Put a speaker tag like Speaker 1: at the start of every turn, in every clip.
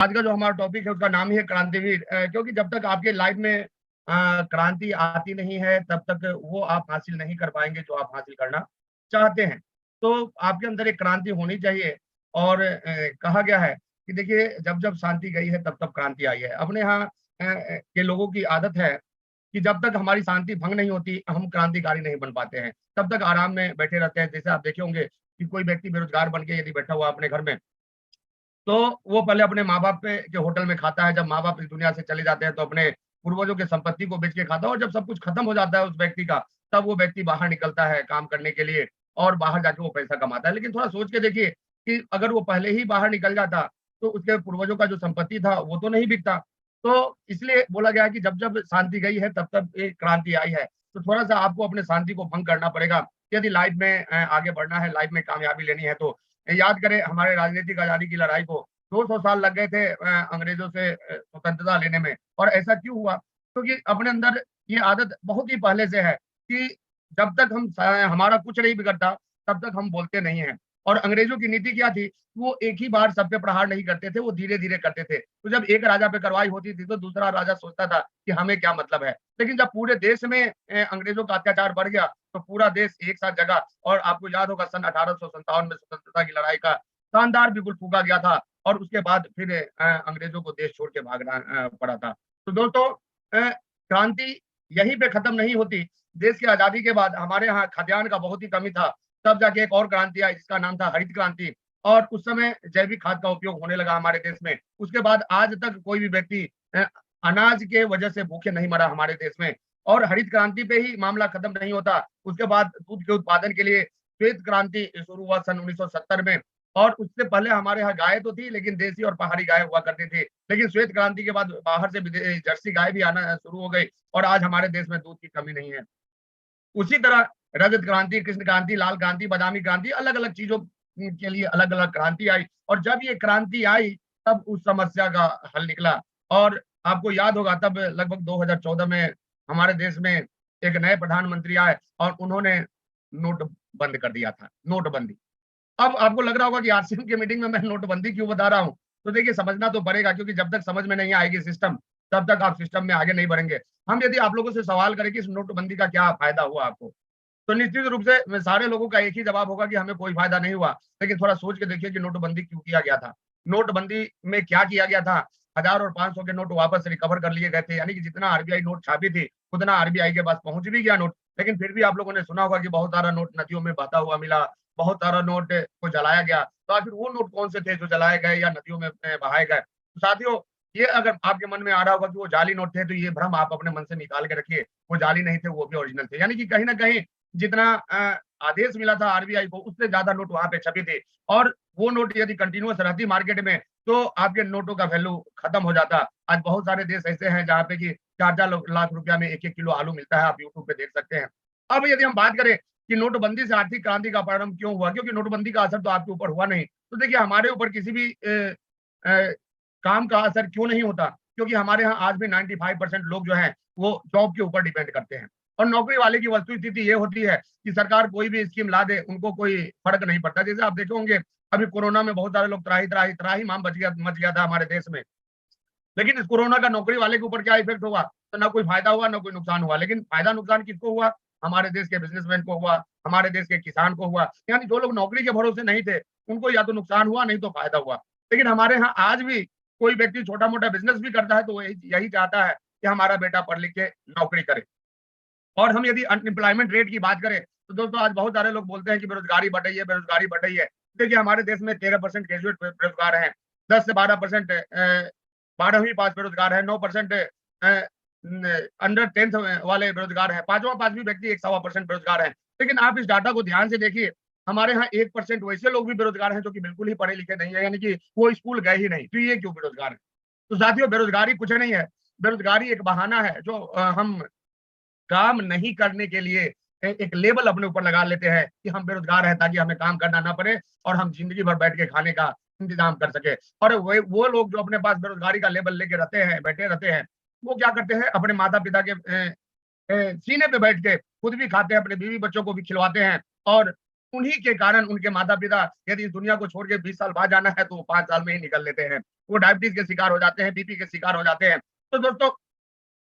Speaker 1: आज का जो हमारा टॉपिक है उसका नाम ही है क्रांतिवीर। क्योंकि जब तक आपके लाइफ में क्रांति आती नहीं है तब तक वो आप हासिल नहीं कर पाएंगे जो आप हासिल करना चाहते हैं। तो आपके अंदर एक क्रांति होनी चाहिए। और कहा गया है कि देखिए जब जब शांति गई है तब तब क्रांति आई है। अपने यहाँ के लोगों की आदत है कि जब तक हमारी शांति भंग नहीं होती हम क्रांतिकारी नहीं बन पाते हैं, तब तक आराम में बैठे रहते हैं। जैसे आप देखे होंगे कि कोई व्यक्ति बेरोजगार बन के यदि बैठा हुआ अपने घर में, तो वो पहले अपने माँ-बाप पे के होटल में खाता है। जब माँ-बाप इस दुनिया से चले जाते हैं तो अपने पूर्वजों की संपत्ति को बेच के खाता है, और जब सब कुछ खत्म हो जाता है उस व्यक्ति का, तब वो व्यक्ति बाहर निकलता है काम करने के लिए और बाहर जाके वो पैसा कमाता है। लेकिन थोड़ा सोच के देखिए कि अगर वो पहले ही बाहर निकल जाता, तो उसके पूर्वजों का जो संपत्ति था वो तो नहीं बिकता। तो इसलिए बोला गया है कि जब-जब शांति गई है तब-तब एक क्रांति आई है। तो थोड़ा-सा आपको अपने शांति को भंग करना पड़ेगा। यदि लाइफ में आगे बढ़ना है, लाइफ में कामयाबी लेनी है तो याद करें हमारे राजनीतिक आज़ादी की लड़ाई को 200 साल लग गए थे अंग्रेजों से स्वतंत्रता लेने में। और ऐसा क्यों हुआ? क्योंकि अपने अंदर ये आदत बहुत ही पहले से है कि जब तक हमारा कुछ नहीं बिगड़ता, तब तक हम बोलते नहीं हैं। और अंग्रेजों की नीति क्या थी? वो एक ही बार सब पे प्रहार नहीं करते थे, वो धीरे-धीरे करते थे। तो जब एक राजा पे कार्रवाई होती थी, तो दूसरा राजा सोचता था कि हमें क्या मतलब है? लेकिन जब पूरे देश में अंग्रेजों का अत्याचार बढ़ गया, तो पूरा देश एक साथ जगा। और आपको याद होगा सन 1857 में स्वतंत्रता की लड़ाई का शानदार बिगुल फूँका गया था। और उसके बाद फिर अंग्रेजों को देश छोड़ के भागना पड़ा था। तो दोस्तों क्रांति यहीं पे खत्म नहीं होती। देश की आज़ादी के बाद हमारे यहाँ खाद्यान्न का बहुत ही कमी था। तब जाके एक और क्रांति आई जिसका नाम था हरित क्रांति। और उस समय जैविक खाद का उपयोग होने लगा हमारे देश में। उसके बाद आज तक कोई भी व्यक्ति अ, अनाज के वजह से भूखे नहीं मरा हमारे देश में। और हरित क्रांति पे ही मामला खत्म नहीं होता। उसके बाद दूध के उत्पादन के लिए श्वेत क्रांति शुरू हुआ सन 1970 में। और उससे पहले हमारे यहाँ गाय तो थी, लेकिन देसी और पहाड़ी गाय हुआ करती थी। लेकिन श्वेत क्रांति के बाद बाहर से जर्सी गाय भी आना शुरू हो गई और आज हमारे देश में दूध की कमी नहीं है। उसी तरह रजत क्रांति, कृष्ण क्रांति, लाल क्रांति, बादामी क्रांति, अलग-अलग चीज़ों के लिए अलग-अलग क्रांति आई। और जब ये क्रांति आई तब उस समस्या का हल निकला। और आपको याद होगा तब लगभग 2014 में हमारे देश में एक नए प्रधानमंत्री आए और उन्होंने नोट बंद कर दिया था, नोटबंदी। अब आपको लग रहा होगा कि आरसीएम की मीटिंग में मैं नोटबंदी क्यों बता रहा हूँ? तो देखिए समझना तो पड़ेगा, क्योंकि जब तक समझ में नहीं आएगी सिस्टम, तब तक आप सिस्टम में आगे नहीं बढ़ेंगे। हम यदि आप लोगों से सवाल करें कि इस नोटबंदी का क्या फ़ायदा हुआ आपको? तो निश्चित रूप से सारे लोगों का एक ही जवाब होगा कि हमें कोई फ़ायदा नहीं हुआ। लेकिन थोड़ा सोच के देखिए कि नोटबंदी क्यों किया गया था? नोटबंदी में क्या किया गया था? 1000 और 500 के नोट वापस रिकवर कर लिए गए थे। यानी कि जितना आरबीआई नोट छापी थी, उतना आरबीआई के पास पहुँच भी गया नोट। लेकिन फिर भी आप लोगों ने सुना होगा कि बहुत सारा नोट नदियों में बहता हुआ मिला, बहुत सारा नोट को जलाया गया। तो आखिर वो नोट कौन से थे जो जलाए गए या नदियों में बहाए गए? तो साथियों, ये अगर आपके मन में आ रहा होगा कि वो जाली नोट थे, तो ये भ्रम आप अपने मन से निकाल के रखिए। वो जाली नहीं थे, वो भी ओरिजिनल थे। यानी कि कहीं न कहीं जितना आदेश मिला था आरबीआई को, उससे ज़्यादा नोट वहाँ पे छपी थी। और वो नोट यदि कंटीन्यूअस रहती मार्केट में, तो आपके नोटों का वैल्यू खत्म हो जाता। आज बहुत सारे देश ऐसे हैं जहाँ पे कि 4-4 लाख रुपया में 1-1 किलो आलू मिलता है, आप यूट्यूब पे देख सकते हैं। अब यदि हम बात करें कि नोटबंदी से आर्थिक क्रांति का प्रारंभ क्यों हुआ? क्योंकि नोटबंदी का असर तो आपके ऊपर हुआ नहीं। तो देखिए हमारे ऊपर किसी भी अ, काम का असर क्यों नहीं होता? क्योंकि हमारे यहाँ आज भी 95% लोग जो हैं, वो जॉब के ऊपर डिपेंड करते हैं। और नौकरी वाले की वस्तुस्थिति ये होती है कि सरकार कोई भी स्कीम ला दे, उनको कोई फ़र्क नहीं पड़ता। जैसे आप देखे होंगे, अभी कोरोना में बहुत सारे लोग त्राहि-माम मच गया था हमारे देश में। लेकिन इस कोरोना का नौकरी वाले के ऊपर क्या इफ़ेक्ट हुआ? तो ना कोई फ़ायदा हुआ, ना कोई नुकसान हुआ। लेकिन फ़ायदा-नुकसान किसको हुआ? हमारे देश के बिज़नेसमैन को हुआ, हमारे देश के किसान को हुआ। यानी जो लोग नौकरी के भरोसे नहीं थे, उनको या तो नुकसान हुआ, नहीं तो फ़ायदा हुआ। लेकिन हमारे यहाँ आज भी कोई व्यक्ति छोटा-मोटा बिज़नेस भी करता है, तो वो यही यही चाहता है कि हमारा बेटा पढ़ लिख के नौकरी करे। और हम यदि अनएम्प्लॉयमेंट रेट की बात करें, तो दोस्तों आज बहुत सारे लोग बोलते हैं कि बेरोज़गारी बढ़ रही है, बेरोज़गारी बढ़ रही है। देखिए हमारे देश में 13% ग्रेजुएट बेरोज़गार हैं, 10 से 12% 12वीं पास बेरोज़गार है, 9% अंडर 10th वाले बेरोज़गार हैं, 5वां व्यक्ति 1 सवा % बेरोज़गार हैं। लेकिन आप इस डाटा को ध्यान से देखिए, हमारे यहाँ 1% वैसे लोग भी बेरोज़गार हैं जो कि बिल्कुल ही पढ़े-लिखे नहीं है, यानी कि वो स्कूल गए ही नहीं, तो ये क्यों बेरोज़गार हैं? तो साथियों बेरोज़गारी कुछ नहीं है, बेरोज़गारी एक बहाना है जो हम काम नहीं करने के लिए एक लेबल अपने ऊपर लगा लेते हैं कि हम बेरोज़गार हैं ताकि हमें काम करना ना पड़े और हम ज़िंदगी भर बैठ के खाने का इंतज़ाम कर सकें। और वो लोग जो अपने पास बेरोज़गारी का लेबल लेके रहते हैं, बैठे रहते हैं, वो क्या करते हैं अपने माता-पिता के सीने पे बैठ के खुद भी खाते हैं, अपने बीवी-बच्चों को भी खिलवाते हैं और उन्हीं के कारण उनके माता-पिता यदि इस दुनिया को छोड़ के 20 साल बाद जाना है तो वो 5 साल में ही निकल लेते हैं। वो डायबिटीज़ के शिकार हो जाते हैं, बीपी के शिकार हो जाते हैं। तो दोस्तों,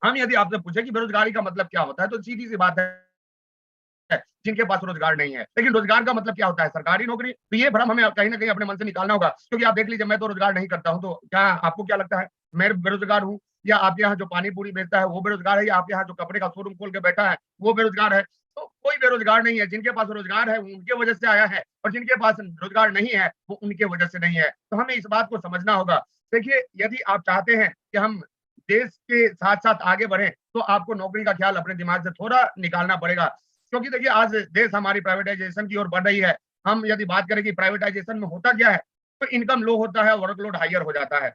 Speaker 1: हम यदि आपसे पूछे कि बेरोज़गारी का मतलब क्या होता है, तो सीधी-सी बात है, जिनके पास रोज़गार नहीं है। लेकिन रोज़गार का मतलब क्या होता है? सरकारी नौकरी। तो ये भ्रम हमें कहीं न कहीं अपने मन से निकालना होगा, क्योंकि आप देख लीजिए मैं तो रोज़गार नहीं करता हूँ, तो क्या आपको क्या लगता है, मैं बेरोज़गार हूँ? या आपके यहाँ जो पानी-पूरी बेचता है वो बेरोज़गार है, या आपके यहाँ जो कपड़े का शोरूम खोल के बैठा है, वो बेरोज़गार है? तो कोई बेरोज़गार नहीं है, जिनके पास रोज़गार है, वो उनके वजह से आया है, और जिनके पास रोज़गार नहीं है, वो उनके वजह से नहीं है। तो हमें इस बात को समझना होगा। देखिए, यदि आप चाहते हैं कि हम देश के साथ-साथ आगे बढ़ें, तो आपको नौकरी का ख्याल अपने दिमाग से थोड़ा निकालना पड़ेगा। क्योंकि देखिए, आज देश हमारी प्राइवेटाइज़ेशन की ओर बढ़ रही है। हम यदि बात करें कि प्राइवेटाइज़ेशन में होता क्या है, तो इनकम लो होता है, वर्कलोड हायर हो जाता है।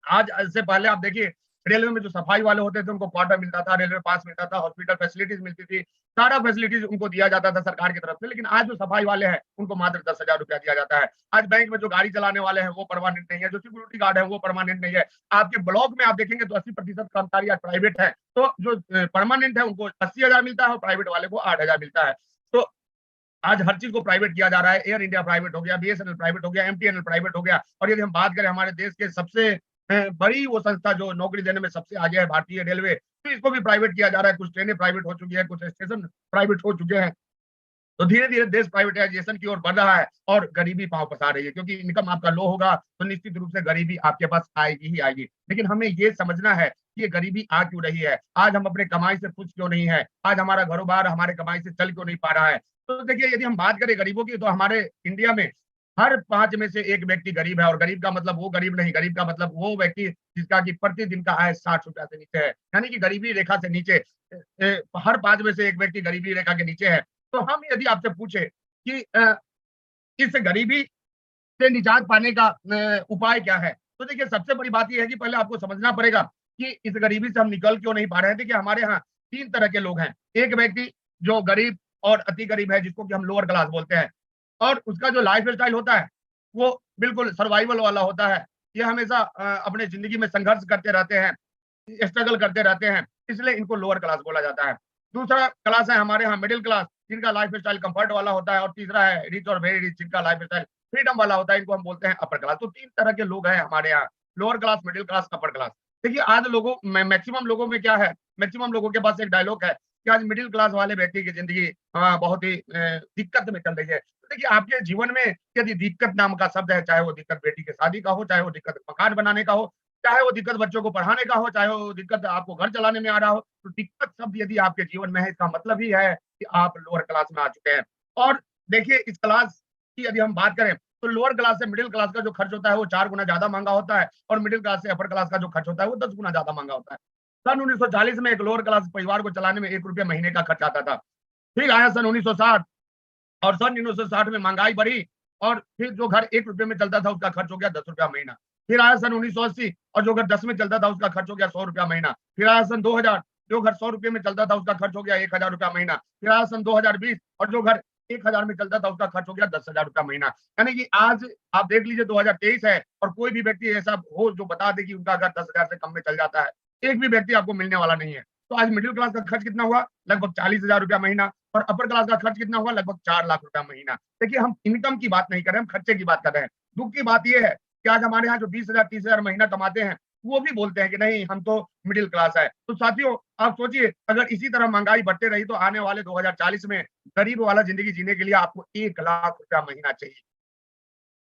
Speaker 1: आज से पहले आप देखिए, रेलवे में जो सफाई वाले होते थे उनको क्वार्टर मिलता था, रेलवे पास मिलता था, हॉस्पिटल फैसिलिटीज़ मिलती थी, सारा फैसिलिटीज़ उनको दिया जाता था सरकार की तरफ से। लेकिन आज जो सफाई वाले हैं, उनको मात्र ₹10,000 दिया जाता है। आज बैंक में जो गाड़ी चलाने वाले हैं, वो परमानेंट नहीं है, जो सिक्योरिटी गार्ड है, वो परमानेंट नहीं है। आपके ब्लॉक में आप देखेंगे तो 80% कर्मचारी आज प्राइवेट है। तो जो परमानेंट है उनको 80,000 मिलता है और प्राइवेट वाले को 8,000 मिलता है। तो आज हर चीज़ को प्राइवेट किया जा रहा है। एयर इंडिया प्राइवेट हो गया, बीएसएनएल प्राइवेट हो गया, एमटीएनएल प्राइवेट हो गया, और यदि हम बात करें हमारे देश के सबसे बड़ी वो संस्था जो नौकरी देने में सबसे आगे है, भारतीय रेलवे, तो इसको भी प्राइवेट किया जा रहा है। कुछ ट्रेनें प्राइवेट हो चुकी है, कुछ स्टेशन प्राइवेट हो चुके हैं। तो धीरे-धीरे देश प्राइवेटाइज़ेशन की ओर बढ़ रहा है और गरीबी पाँव पसार रही है, क्योंकि इनकम आपका लो होगा, तो निश्चित रूप से गरीबी आपके पास आएगी ही आएगी। लेकिन हमें ये समझना है कि ये गरीबी आ क्यों रही है? आज हम अपने कमाई से खुश क्यों नहीं हैं? आज हमारा घरोबार हमारे कमाई से चल क्यों नहीं पा रहा है? तो देखिए, यदि हम बात करें गरीबों की, तो हमारे इंडिया में हर 5 में से 1 व्यक्ति गरीब है, और गरीब का मतलब वो गरीब नहीं, गरीब का मतलब वो व्यक्ति जिसका कि प्रतिदिन का आय ₹60 से नीचे है। यानी कि गरीबी रेखा से नीचे, हर 5 में से 1 व्यक्ति गरीबी रेखा के नीचे है। तो हम यदि आपसे पूछे कि इस गरीबी से निजात पाने का उपाय क्या है? तो देखिए, सबसे बड़ी बात ये है कि पहले आपको समझना पड़ेगा कि इस गरीबी से हम निकल क्यों नहीं पा रहे हैं। देखिए, हमारे यहाँ 3 तरह के लोग हैं। एक व्यक्ति जो गरीब और अति गरीब है, जिसको कि हम लोअर क्लास बोलते हैं, और उसका जो लाइफ़स्टाइल होता है, वो बिल्कुल सर्वाइवल वाला होता है। ये हमेशा अपने ज़िंदगी में संघर्ष करते रहते हैं, स्ट्रगल करते रहते हैं, इसलिए इनको लोअर क्लास बोला जाता है। दूसरा क्लास है हमारे यहाँ मिडल क्लास, जिनका लाइफ़स्टाइल कम्फर्ट वाला होता है, और तीसरा है रिच और वेरी रिच, जिनका लाइफ़स्टाइल फ्रीडम वाला होता है, इनको हम बोलते हैं अपर क्लास। तो 3 तरह के लोग हैं हमारे यहाँ, lower class, middle class, upper class. देखिए, आज लोगों में मैक्सिमम लोगों में क्या है, मैक्सिमम लोगों के पास एक डायलॉग है कि आज मिडल क्लास वाले व्यक्ति की ज़िंदगी बहुत ही दिक्कत में चल रही है। तो देखिए, आपके जीवन में यदि दिक्कत नाम का शब्द है, चाहे वो दिक्कत बेटी की शादी का हो, चाहे वो दिक्कत मकान बनाने का हो, चाहे वो दिक्कत बच्चों को पढ़ाने का हो, चाहे वो दिक्कत आपको घर चलाने में आ रहा हो, तो दिक्कत शब्द यदि आपके जीवन में है, इसका मतलब ही है कि आप लोअर क्लास में आ चुके हैं। और देखिए, इस क्लास की यदि हम बात करें, तो लोअर क्लास से मिडल क्लास का जो खर्च होता है वो 4 गुना ज़्यादा महँगा होता है, और मिडल क्लास से अपर क्लास का जो खर्च होता है वो 10 गुना ज़्यादा महँगा होता है। सन 1940 में एक लोअर क्लास परिवार को चलाने में ₹1 महीने का खर्च आता था। फिर आया सन 1960, और सन 1960 में महँगाई बढ़ी, और फिर जो घर ₹1 में चलता था उसका खर्च हो गया ₹10 महीना। फिर आया सन 1980, और जो घर 10 में चलता था उसका खर्च हो गया ₹100 महीना। फिर आया सन 2000, जो घर ₹100 में चलता था उसका खर्च हो गया ₹1000 महीना। फिर आया सन 2020, और जो घर 1000 में चलता था उसका खर्च हो गया ₹10,000 महीना। यानी कि आज आप देख लीजिए 2023 है, और कोई भी व्यक्ति ऐसा हो जो बता दे कि उनका घर 10,000 से कम में चल जाता है। एक भी व्यक्ति आपको मिलने वाला नहीं है। तो आज मिडल क्लास का खर्च कितना हुआ? लगभग ₹40,000 महीना, और अपर क्लास का खर्च कितना हुआ? लगभग ₹4,00,000 महीना। देखिए, हम इनकम की बात नहीं कर रहे हैं, हम खर्चे की बात कर रहे हैं। दुःख की बात ये है कि आज हमारे यहाँ जो 20,000 30,000 महीना कमाते हैं, वो भी बोलते हैं कि नहीं, हम तो मिडल क्लास है। तो साथियों, आप सोचिए, अगर इसी तरह महँगाई बढ़ते रही तो आने वाले 2040 में गरीब वाला ज़िंदगी जीने के लिए आपको ₹1,00,000 महीना चाहिए।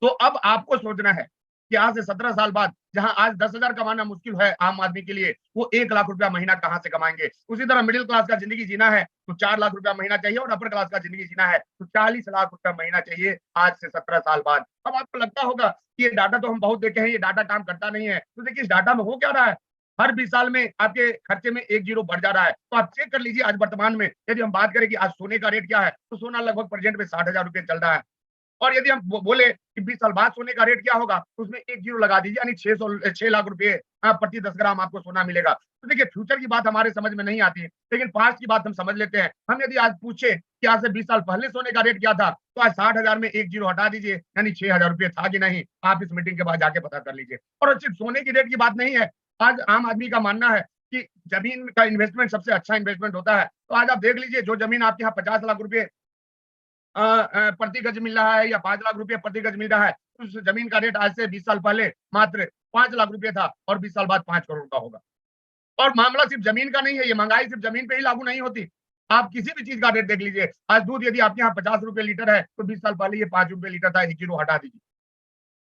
Speaker 1: तो अब आपको सोचना है कि आज से 17 साल बाद, जहाँ आज 10,000 कमाना मुश्किल है आम आदमी के लिए, वो ₹1,00,000 महीना कहाँ से कमाएँगे? उसी तरह मिडल क्लास का ज़िंदगी जीना है, तो ₹4,00,000 महीना चाहिए, और अपर क्लास का ज़िंदगी जीना है, तो ₹40,00,000 महीना चाहिए आज से 17 साल बाद। अब आपको लगता होगा कि ये डाटा तो हम बहुत देखे हैं, ये डाटा काम करता नहीं है। तो देखिए, इस डाटा में हो क्या रहा है? हर 20 साल में आपके खर्चे में 1 ज़ीरो बढ़ जा रहा है। तो आप चेक कर लीजिए, आज वर्तमान में यदि हम बात करें कि आज सोने का रेट क्या है, तो सोना लगभग प्रेज़ेंट में ₹60,000 चल रहा है। और यदि हम बोले कि 20 साल बाद सोने का रेट क्या होगा, तो उसमें 1 ज़ीरो लगा दीजिए, यानी 6 लाख रुपए प्रति 10 ग्राम आपको सोना मिलेगा। तो देखिए, फ्यूचर की बात हमारे समझ में नहीं आती है, लेकिन पास्ट की बात हम समझ लेते हैं। हम यदि आज पूछे कि आज से 20 साल पहले सोने का रेट क्या था, तो आज 60,000 में 1 ज़ीरो हटा दीजिए, यानी ₹6,000 था कि नहीं, आप इस मीटिंग के बाद जाके पता कर लीजिए। और सिर्फ सोने की रेट की बात नहीं है, आज आम आदमी का मानना है कि ज़मीन का इन्वेस्टमेंट सबसे अच्छा इन्वेस्टमेंट होता है। तो आज आप देख लीजिए, जो ज़मीन आपके यहाँ ₹50 लाख प्रति गज मिल रहा है या 5 लाख रुपए प्रति गज मिल रहा है, तो उस जमीन का रेट आज से 20 साल पहले मात्र 5 लाख रुपए था और 20 साल बाद 5 करोड़ का होगा। और मामला सिर्फ जमीन का नहीं है, ये महंगाई सिर्फ जमीन पे ही लागू नहीं होती। आप किसी भी चीज का रेट देख लीजिए। आज दूध यदि आपके यहाँ 50 रुपए लीटर है, तो 20 साल पहले ये 5 रुपए लीटर था, 1 किलो हटा दीजिए।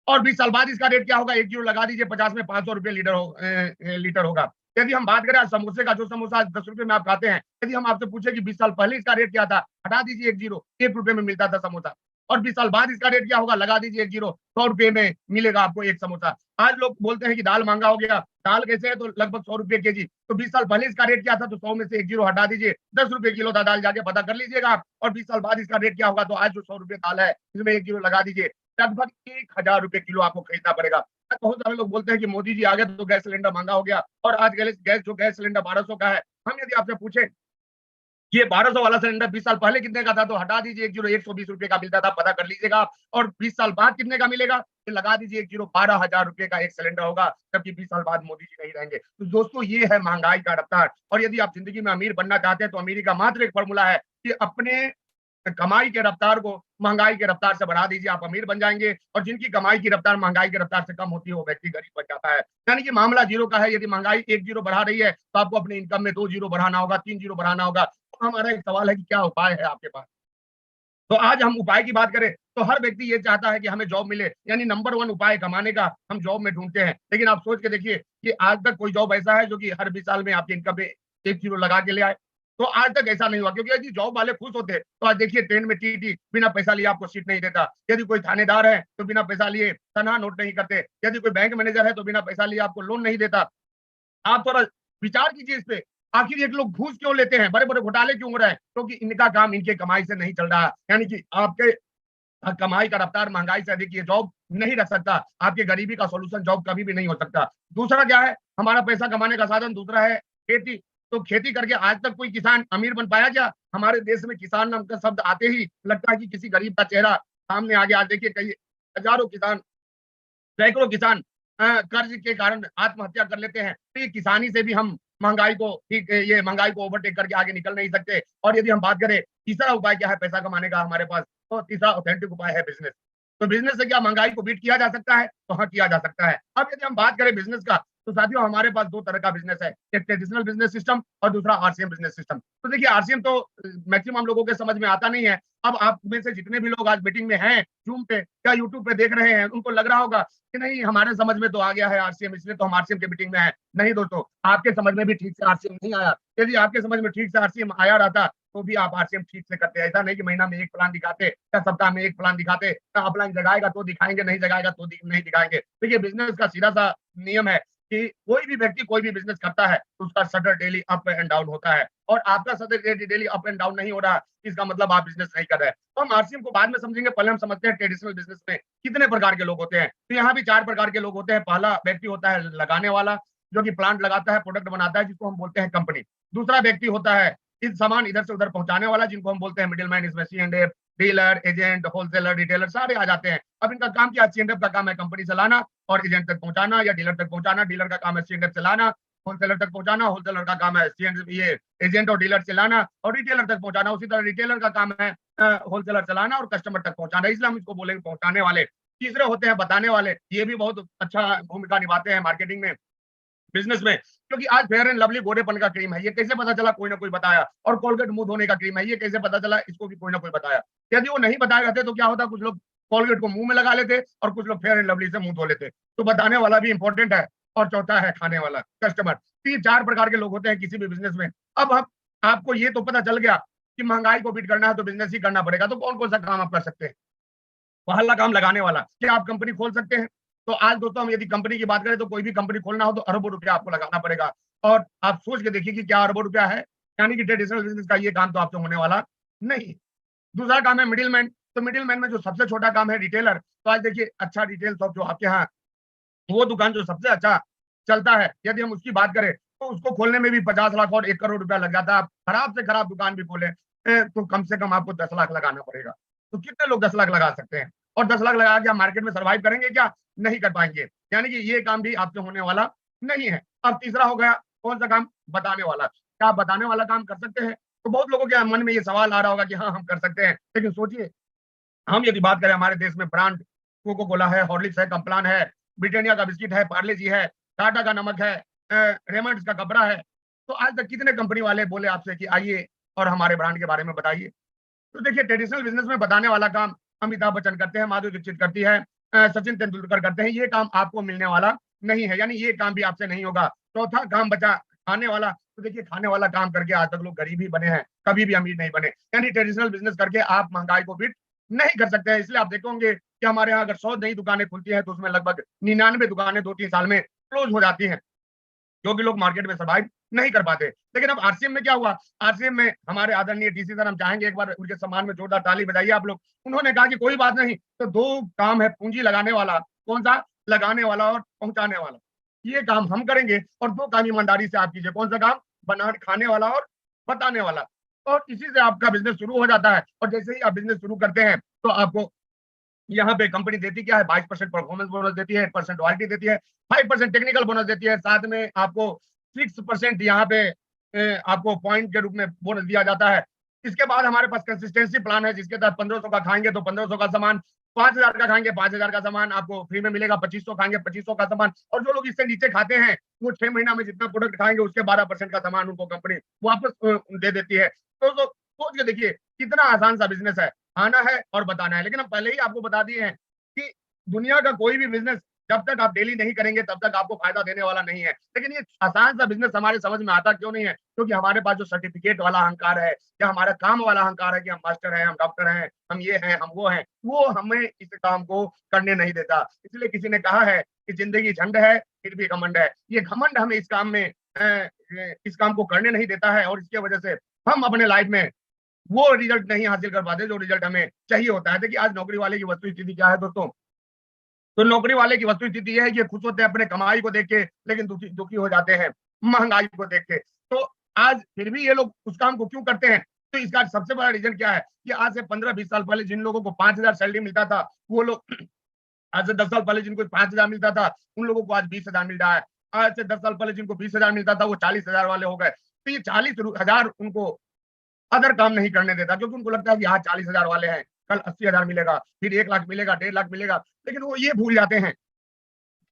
Speaker 1: और 20 साल बाद इसका रेट क्या होगा? 1 किलो लगा दीजिए, 50 में 500 रुपए लीटर होगा। यदि हम बात करें आज समोसे का, जो समोसा आज 10 रुपए में आप खाते हैं, यदि हम आपसे पूछे कि 20 साल पहले इसका रेट क्या था? हटा दीजिए 1 जीरो, 1 रुपए में मिलता था समोसा। और 20 साल बाद इसका रेट क्या होगा? लगा दीजिए 1 जीरो, 100 रुपए में मिलेगा आपको 1 समोसा। आज लोग बोलते हैं कि दाल महँगा हो गया, दाल कैसे है? तो लगभग 100 रुपए केजी। तो 20 साल पहले इसका रेट क्या था? तो 100 में से 1 जीरो हटा दीजिए, 10 रुपए किलो था दाल, जाके पता कर लीजिएगा आप। और 20 साल बाद इसका रेट क्या होगा? तो आज जो 100 रुपए दाल है, इसमें 1 जीरो लगा दीजिए, लगभग 1000 रुपए किलो आपको खरीदना पड़ेगा। बहुत सारे लोग बोलते हैं कि मोदी जी आ गए तो गैस सिलेंडर महंगा हो गया और आज गैस सिलेंडर 1200 का है। हम यदि आपसे पूछे ये 1200 वाला सिलेंडर 20 साल पहले कितने का था? तो हटा दीजिए 1 जीरो, 120 रुपए का मिलता था, पता कर लीजिएगा आप। और 20 साल बाद कितने का मिलेगा? तो लगा दीजिए 1 जीरो, 12,000 रुपए का एक सिलेंडर होगा, जबकि 20 साल बाद मोदी जी नहीं रहेंगे। तो दोस्तों, ये है महंगाई का रफ्तार। और यदि आप जिंदगी में अमीर बनना चाहते हैं, तो अमीरी का मात्र एक फॉर्मूला है कि अपने कमाई के रफ्तार को महंगाई के रफ्तार से बढ़ा दीजिए, आप अमीर बन जाएंगे। और जिनकी कमाई की रफ्तार महंगाई की रफ्तार से कम होती है, वो व्यक्ति गरीब बन जाता है। यानी कि मामला जीरो का है। यदि महंगाई 1 जीरो बढ़ा रही है, तो आपको अपने इनकम में 2 जीरो बढ़ाना होगा, 3 जीरो बढ़ाना होगा। तो हमारा एक सवाल है कि क्या उपाय है आपके पास? तो आज हम उपाय की बात करें, तो हर व्यक्ति ये चाहता है कि हमें जॉब मिले, यानी नंबर 1 उपाय कमाने का हम जॉब में ढूंढते हैं। लेकिन आप सोच के देखिए कि आज तक कोई जॉब ऐसा है जो कि हर 20 साल में आपके इनकम में 1 जीरो लगा के ले आए? तो आज तक ऐसा नहीं हुआ, क्योंकि यदि जॉब वाले खुश होते, तो आज देखिए ट्रेन में टीटी बिना पैसा लिए आपको सीट नहीं देता। यदि कोई थानेदार है, तो बिना पैसा लिए तनख्वाह नोट नहीं करते। यदि कोई बैंक मैनेजर है, तो बिना पैसा लिए आपको लोन नहीं देता। आप थोड़ा विचार कीजिए इस पे। आखिर ये लोग घूस क्यों लेते हैं? बड़े-बड़े घोटाले क्यों हो रहे हैं? क्योंकि इनका काम इनके कमाई से नहीं चल रहा है। यानी कि आपके कमाई का रफ्तार महंगाई से अधिक ये जॉब नहीं रख सकता। आपकी गरीबी का सॉल्यूशन जॉब कभी भी नहीं हो सकता। दूसरा क्या है? हमारा पैसा कमाने का साधन दूसरा है खेती। तो खेती करके आज तक कोई किसान अमीर बन पाया क्या? हमारे देश में किसान नाम का शब्द आते ही लगता है कि किसी गरीब का चेहरा सामने आ गया। आज देखिए कई हजारों किसान, सैकड़ों किसान कर्ज के कारण आत्महत्या कर लेते हैं। तो ये किसानी से भी हम महंगाई को ठीक ये महंगाई को ओवरटेक करके आगे निकल नहीं सकते। और यदि हम बात करें तीसरा उपाय क्या है पैसा कमाने का हमारे पास, तो तीसरा ऑथेंटिक उपाय है बिज़नेस। तो बिज़नेस से क्या महंगाई को बीट किया जा सकता है? तो हाँ, किया जा सकता है। अब यदि हम बात करें बिज़नेस का, तो साथियों हमारे पास 2 तरह का बिज़नेस है। एक ट्रेडिशनल बिज़नेस सिस्टम और दूसरा आरसीएम बिज़नेस सिस्टम। तो देखिए आरसीएम तो मैक्सिमम लोगों के समझ में आता नहीं है। अब आप में से जितने भी लोग आज मीटिंग में हैं, ज़ूम पे या यूट्यूब पे देख रहे हैं, उनको लग रहा होगा कि नहीं हमारे समझ में तो आ गया है आरसीएम, इसलिए तो हम आरसीएम की मीटिंग में हैं। नहीं दोस्तों, आपके समझ में भी ठीक से आरसीएम नहीं आया। यदि आपके समझ में ठीक से आरसीएम आया रहता, तो भी आप आरसीएम ठीक से करते। ऐसा नहीं कि महीना में 1 प्लान दिखाते या सप्ताह में 1 प्लान दिखाते, या अपलाइन जगाएगा तो दिखाएँगे, नहीं जगाएगा तो नहीं दिखाएँगे। देखिए बिज़नेस का सीधा-सा नियम है कि कोई भी व्यक्ति कोई भी बिज़नेस करता है, तो उसका shutter daily up and down होता है। और आपका shutter daily up and down नहीं हो रहा, इसका मतलब आप बिज़नेस नहीं कर रहे हैं। तो हम आरसीएम को बाद में समझेंगे, पहले हम समझते हैं ट्रेडिशनल बिज़नेस में कितने प्रकार के लोग होते हैं। तो यहाँ भी 4 प्रकार के लोग होते हैं। पहला व्यक्ति होता है लगाने वाला, जो कि प्लांट लगाता है, प्रोडक्ट बनाता है, जिसको हम बोलते हैं कंपनी। दूसरा व्यक्ति होता है इस सामान इधर से उधर पहुँचाने वाला, जिनको हम बोलते हैं मिडलमैन, इसमें सी&एफ, डीलर, एजेंट, होलसेलर, रिटेलर सारे आ जाते हैं। अब इनका काम क्या है? सी&एफ का काम है कंपनी से लाना और एजेंट तक पहुँचाना या डीलर तक पहुँचाना। डीलर का काम है सी&एफ से लाना, होलसेलर तक पहुँचाना। होलसेलर का काम है सी&एफ ये एजेंट और डीलर से लाना और रिटेलर तक पहुँचाना। उसी तरह रिटेलर का काम है होलसेलर से लाना और कस्टमर तक पहुँचाना। इसलिए हम इसको बोलेंगे पहुँचाने वाले। तीसरे होते हैं बताने वाले। ये भी बहुत अच्छा भूमिका निभाते हैं मार्केटिंग में, बिज़नेस में। क्योंकि आज फेयर एंड लवली गोरेपन का क्रीम है, ये कैसे पता चला? कोई ना कोई बताया। और कोलगेट मुँह धोने का क्रीम है, ये कैसे पता चला? इसको भी कोई ना कोई बताया। यदि वो नहीं बताए रहते तो क्या होता? कुछ लोग कोलगेट को मुँह में लगा लेते और कुछ लोग फेयर एंड लवली से मुँह धो लेते। तो बताने वाला भी इम्पोर्टेंट है। और चौथा है खाने वाला, कस्टमर। तो ये 4 प्रकार के लोग होते हैं किसी भी बिज़नेस में। अब हम आपको ये तो पता चल गया कि महँगाई को बीट करना है तो बिज़नेस ही करना पड़ेगा। तो कौन-कौन सा काम आप कर सकते हैं? पहला काम लगाने वाला, क्या आप कंपनी खोल सकते हैं? तो आज दोस्तों हम यदि कंपनी की बात करें, तो कोई भी कंपनी खोलना हो तो अरबों रुपया आपको लगाना पड़ेगा। और आप सोच के देखिए कि क्या अरबों रुपया है? यानी कि ट्रेडिशनल बिज़नेस का ये काम तो आपसे होने वाला नहीं। दूसरा काम है मिडलमैन। तो मिडलमैन में जो सबसे छोटा काम है रिटेलर। तो आज देखिए अच्छा रिटेल शॉप जो आपके यहाँ, वो दुकान जो सबसे अच्छा चलता है, यदि हम उसकी बात करें, तो उसको खोलने में भी 50 लाख और 1 करोड़ रुपया लग जाता है। आप खराब से खराब दुकान भी खोलें तो कम से कम आपको 10 लाख लगाना पड़ेगा। तो कितने लोग 10 लाख लगा सकते हैं? और 10 लाख लगा के आप मार्केट में सर्वाइव करेंगे क्या? नहीं कर पाएँगे। यानी कि ये काम भी आपसे होने वाला नहीं है। अब तीसरा हो गया कौन-सा काम? बताने वाला। क्या आप बताने वाला काम कर सकते हैं? तो बहुत लोगों के मन में ये सवाल आ रहा होगा कि हाँ, हम कर सकते हैं। लेकिन सोचिए हम यदि बात करें हमारे देश में ब्रांड, कोको कोला है, हॉर्लिक्स है, कम्प्लान है, ब्रिटानिया का बिस्किट है, पार्ले जी है, टाटा का नमक है, रेमंड्स का कपड़ा है। तो आज तक कितने कंपनी वाले बोले आपसे कि आइए और हमारे ब्रांड के बारे में बताइए। तो देखिए ट्रेडिशनल बिजनेस में बताने वाला काम अमिताभ बच्चन करते हैं, माधुरी दीक्षित करती है, सचिन तेंदुलकर करते हैं। ये काम आपको मिलने वाला नहीं है, यानी ये काम भी आपसे नहीं होगा। चौथा काम बचा खाने वाला। तो देखिए खाने वाला काम करके आज तक लोग गरीब ही बने हैं, कभी भी अमीर नहीं बने। यानी ट्रेडिशनल बिजनेस करके आप महंगाई को बीट नहीं कर सकते हैं। इसलिए आप देखोगे कि हमारे यहाँ अगर 100 नई दुकानें खुलती है तो उसमें लगभग 99 दुकानें 2-3 साल में क्लोज हो जाती हैं, क्योंकि लोग मार्केट में सर्वाइव नहीं कर पाते। लेकिन अब आरसीएम में क्या हुआ? आरसीएम में हमारे आदरणीय डीसी सर, हम चाहेंगे एक बार उनके सम्मान में जोरदार ताली बजाइए आप लोग। उन्होंने कहा कि कोई बात नहीं, तो 2 काम है पूंजी लगाने वाला, कौन-सा? लगाने वाला और पहुँचाने वाला। ये काम हम करेंगे और 2 काम ईमानदारी से आप कीजिए। कौन-सा काम? बना खाने वाला और बताने वाला। और इसी से आपका बिज़नेस शुरू हो जाता है और जैसे ही आप बिज़नेस शुरू करते हैं, तो आपको यहाँ पे कंपनी देती क्या है? 22% परफॉर्मेंस बोनस देती है, 8% रॉयल्टी देती है, 5% टेक्निकल बोनस देती है, साथ में आपको 6% यहाँ पे आपको पॉइंट के रूप में बोनस दिया जाता है। इसके बाद हमारे पास कंसिस्टेंसी प्लान है, जिसके तहत 1500 का खाएँगे तो 1500 का सामान, 5000 का खाएँगे 5000 का सामान आपको फ्री में मिलेगा, 2500 खाएँगे 2500 का सामान। और जो लोग इससे नीचे खाते हैं, वो 6 महीना में जितना प्रोडक्ट खाएँगे उसके 12% का सामान उनको कंपनी वापस दे देती है। तो सोच के देखिए कितना आसान सा बिज़नेस है। आना है और बताना है। लेकिन हम पहले ही आपको बता दिए हैं कि दुनिया का कोई भी बिज़नेस जब तक आप डेली नहीं करेंगे तब तक आपको फ़ायदा देने वाला नहीं है। लेकिन ये आसान सा बिज़नेस हमारे समझ में आता क्यों नहीं है? क्योंकि हमारे पास जो सर्टिफ़िकेट वाला अहंकार है या हमारा काम वाला अहंकार है कि हम मास्टर हैं, हम डॉक्टर हैं, हम ये हैं, हम वो हैं, वो हमें इस काम को करने नहीं देता। इसलिए किसी ने कहा है कि ज़िंदगी झंड है, फिर भी घमंड है। ये घमंड हमें इस काम में इस काम को करने नहीं देता है और इसकी वजह से हम अपने लाइफ़ में वो रिजल्ट नहीं हासिल कर पाते जो रिजल्ट हमें चाहिए होता है। देखिए आज नौकरी वाले की वस्तु स्थिति क्या है दोस्तों? तो नौकरी वाले की वस्तु स्थिति ये है कि खुश होते हैं अपने कमाई को देख के, लेकिन दुखी दुखी हो जाते हैं महँगाई को देख के। तो आज फिर भी ये लोग उस काम को क्यों करते हैं? तो इसका सबसे बड़ा रीज़न क्या है कि आज से 15-20 साल पहले जिन लोगों को 5000 सैलरी मिलता था, वो लोग आज से 10 साल पहले जिनको 5000 मिलता था, उन लोगों को आज 20,000 मिल रहा है। आज से 10 साल पहले जिनको 20,000 मिलता था, वो 40,000 वाले हो गए। तो ये 40,000 उनको अदर काम नहीं करने देता, क्योंकि उनको लगता है कि आज 40,000 वाले हैं, कल 80,000 मिलेगा, फिर 1 लाख मिलेगा, 1.5 लाख मिलेगा। लेकिन वो ये भूल जाते हैं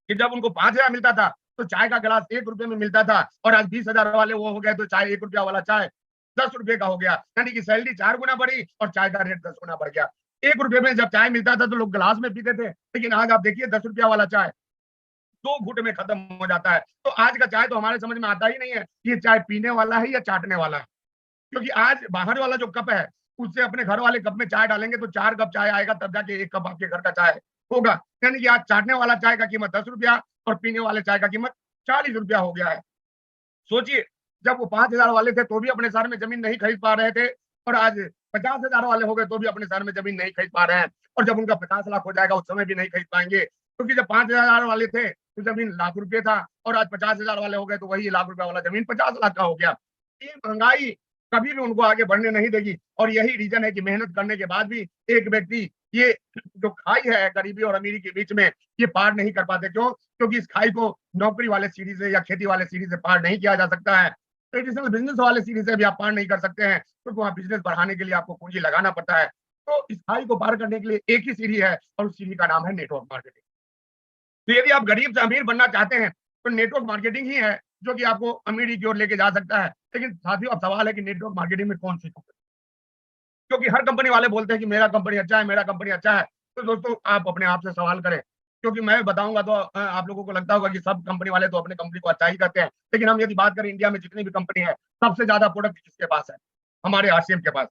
Speaker 1: कि जब उनको 5,000 मिलता था, तो चाय का गिलास ₹1 में मिलता था और आज 20,000 वाले वो हो गए तो चाय ₹1 वाला चाय ₹10 का हो गया। यानी कि सैलरी 4 गुना बढ़ी और चाय का रेट 10 गुना बढ़ गया। ₹1 में जब चाय मिलता था तो लोग गिलास में पीते थे, लेकिन आज आप देखिए ₹10 वाला चाय 2 घूँट में खत्म हो जाता है। तो आज का चाय तो हमारे समझ में आता ही नहीं है, कि ये चाय पीने वाला है या चाटने वाला है। क्योंकि आज बाहर वाला जो कप है, उससे अपने घर वाले कप में चाय डालेंगे तो 4 कप चाय आएगा, तब जाके 1 कप आपके घर का चाय होगा। यानी कि आज चाटने वाला चाय का कीमत ₹10 और पीने वाले चाय का कीमत ₹40 हो गया है। सोचिए, जब वो 5,000 वाले थे तो भी अपने शहर में ज़मीन नहीं खरीद पा रहे थे और आज 50,000 वाले हो गए तो भी अपने शहर में ज़मीन नहीं खरीद पा रहे हैं और जब उनका 50 लाख हो जाएगा उस समय भी नहीं खरीद पाएँगे। क्योंकि जब 5,000 वाले थे तो ज़मीन लाख रुपए था और आज 50,000 वाले हो गए तो वही लाख रुपए वाला ज़मीन 50 लाख का हो गया। ये महँगाई कभी भी उनको आगे बढ़ने नहीं देगी और यही रीज़न है कि मेहनत करने के बाद भी एक व्यक्ति ये जो खाई है गरीबी और अमीरी के बीच में, ये पार नहीं कर पाते। क्यों? क्योंकि इस खाई को नौकरी वाले सीढ़ी से या खेती वाले सीढ़ी से पार नहीं किया जा सकता है। ट्रेडिशनल बिज़नेस वाले सीढ़ी से भी आप पार नहीं कर सकते हैं, क्योंकि वहाँ बिज़नेस बढ़ाने के लिए आपको पूँजी लगाना पड़ता है। तो इस खाई को पार करने के लिए एक ही सीढ़ी है और उस सीढ़ी का नाम है नेटवर्क मार्केटिंग। तो यदि आप गरीब से अमीर बनना चाहते हैं, तो नेटवर्क मार्केटिंग ही है, जो कि आपको अमीरी की ओर लेके जा सकता है। लेकिन साथियों अब सवाल है कि नेटवर्क मार्केटिंग में कौन सीखूँ? क्योंकि हर कंपनी वाले बोलते हैं कि मेरा कंपनी अच्छा है, मेरा कंपनी अच्छा है। तो दोस्तों आप अपने आप से सवाल करें, क्योंकि मैं बताऊँगा तो आप लोगों को लगता होगा कि सब कंपनी वाले तो अपनी कंपनी को अच्छा ही कहते हैं। लेकिन हम यदि बात करें इंडिया में जितनी भी कंपनी है, सबसे ज़्यादा प्रोडक्ट किसके पास है? हमारे आरसीएम के पास।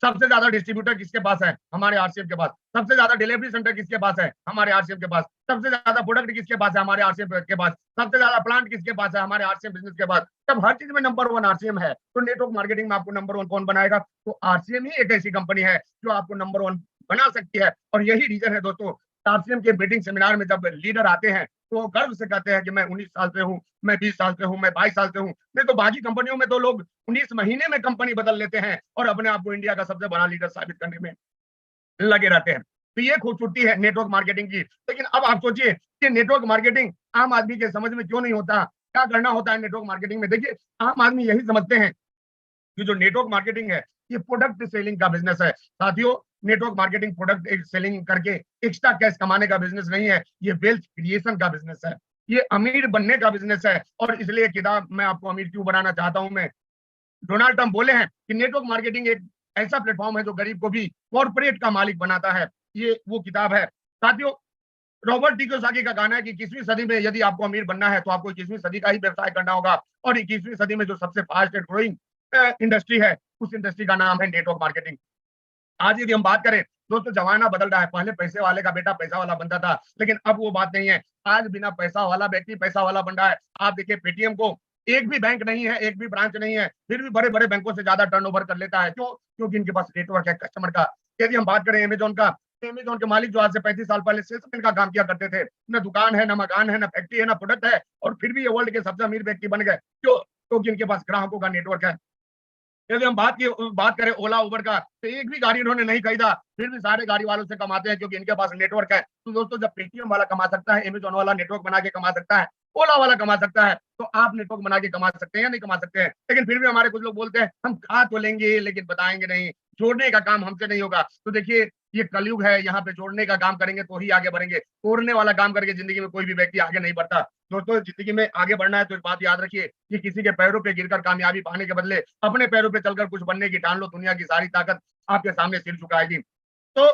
Speaker 1: सबसे ज़्यादा डिस्ट्रीब्यूटर किसके पास है? हमारे आरसीएम के पास। सबसे ज़्यादा डिलीवरी सेंटर किसके पास है? हमारे आरसीएम के पास। सबसे ज़्यादा प्रोडक्ट किसके पास है? हमारे आरसीएम के पास। सबसे ज़्यादा प्लांट किसके पास है? हमारे आरसीएम बिज़नेस के पास। तब हर चीज़ में नंबर 1 आरसीएम है, तो नेटवर्क मार्केटिंग में आपको नंबर 1 कौन बनाएगा? तो आरसीएम ही एक ऐसी कंपनी है, जो आपको नंबर 1 बना सकती है और यही रीज़न है दोस्तों, आरसीएम के मीटिंग सेमिनार में जब लीडर आते हैं, तो वो गर्व से कहते हैं कि मैं 19 साल से हूँ, मैं 20 साल से हूँ, मैं 22 साल से हूँ। नहीं तो बाकी कंपनियों में तो लोग 19 महीने में कंपनी बदल लेते हैं और अपने आप को इंडिया का सबसे बड़ा लीडर साबित करने में लगे रहते हैं। तो ये खूबसूरती है नेटवर्क मार्केटिंग की। लेकिन अब आप सोचिए कि नेटवर्क मार्केटिंग आम आदमी के समझ में क्यों नहीं होता? क्या करना होता है नेटवर्क मार्केटिंग में? देखिए, आम आदमी यही समझते हैं कि जो नेटवर्क मार्केटिंग है, ये प्रोडक्ट सेलिंग का बिज़नेस है। साथियों, नेटवर्क मार्केटिंग प्रोडक्ट एक सेलिंग करके एक्स्ट्रा कैश कमाने का बिजनेस नहीं है, ये वेल्थ क्रिएशन का बिजनेस है, ये अमीर बनने का बिजनेस है। और इसलिए किताब मैं आपको अमीर क्यों बनाना चाहता हूं मैं, डोनाल्ड ट्रंप बोले हैं कि नेटवर्क मार्केटिंग एक ऐसा प्लेटफॉर्म है जो गरीब को भी कॉर्पोरेट का मालिक बनाता है। ये वो किताब है साथियों। रॉबर्ट टी कियोसाकी का गाना है कि 21वीं सदी में यदि आपको अमीर बनना है तो आपको 21वीं सदी का ही व्यवसाय करना होगा। और 21वीं सदी में जो सबसे फास्ट एंड ग्रोइंग इंडस्ट्री है, उस इंडस्ट्री का नाम है नेटवर्क मार्केटिंग। आज यदि हम बात करें दोस्तों, जमाना बदल रहा है। पहले पैसे वाले का बेटा पैसा वाला बनता था, लेकिन अब वो बात नहीं है। आज बिना पैसा वाला व्यक्ति पैसा वाला बन रहा है। आप देखिए पेटीएम को एक भी बैंक नहीं है, एक भी ब्रांच नहीं है, फिर भी बड़े बड़े बैंकों से ज्यादा टर्नओवर कर लेता है। क्यों? क्योंकि इनके पास नेटवर्क है कस्टमर का। यदि हम बात करें अमेजोन का, अमेजोन के मालिक जो आज से 35 साल पहले सेल्समैन का काम किया करते थे, न दुकान है, न मकान है, न फैक्ट्री है, न प्रोडक्ट है, और फिर भी ये वर्ल्ड के सबसे अमीर व्यक्ति बन गए। क्यों? क्योंकि इनके पास ग्राहकों का नेटवर्क है। यदि हम बात करें ओला उबर का, तो एक भी गाड़ी इन्होंने नहीं खरीदा, फिर भी सारे गाड़ी वालों से कमाते हैं क्योंकि इनके पास नेटवर्क है। तो दोस्तों, जब पेटीएम वाला कमा सकता है, अमेजॉन वाला नेटवर्क बना के कमा सकता है, ओला वाला कमा सकता है, तो आप नेटवर्क बना के कमा सकते हैं या नहीं कमा सकते हैं? लेकिन फिर भी हमारे कुछ लोग बोलते हैं हम खा तो लेंगे लेकिन बताएंगे नहीं, जोड़ने का काम हमसे नहीं होगा। तो देखिए, ये कलयुग है, यहाँ पे जोड़ने का काम करेंगे तो ही आगे बढ़ेंगे। तोड़ने वाला काम करके जिंदगी में कोई भी व्यक्ति आगे नहीं बढ़ता। दोस्तों, जिंदगी में आगे बढ़ना है तो एक बात याद रखिए कि किसी के पैरों पे गिरकर कामयाबी पाने के बदले अपने पैरों पे चलकर कुछ बनने की ठान लो, दुनिया की सारी ताकत आपके सामने सिर झुकाएगी। तो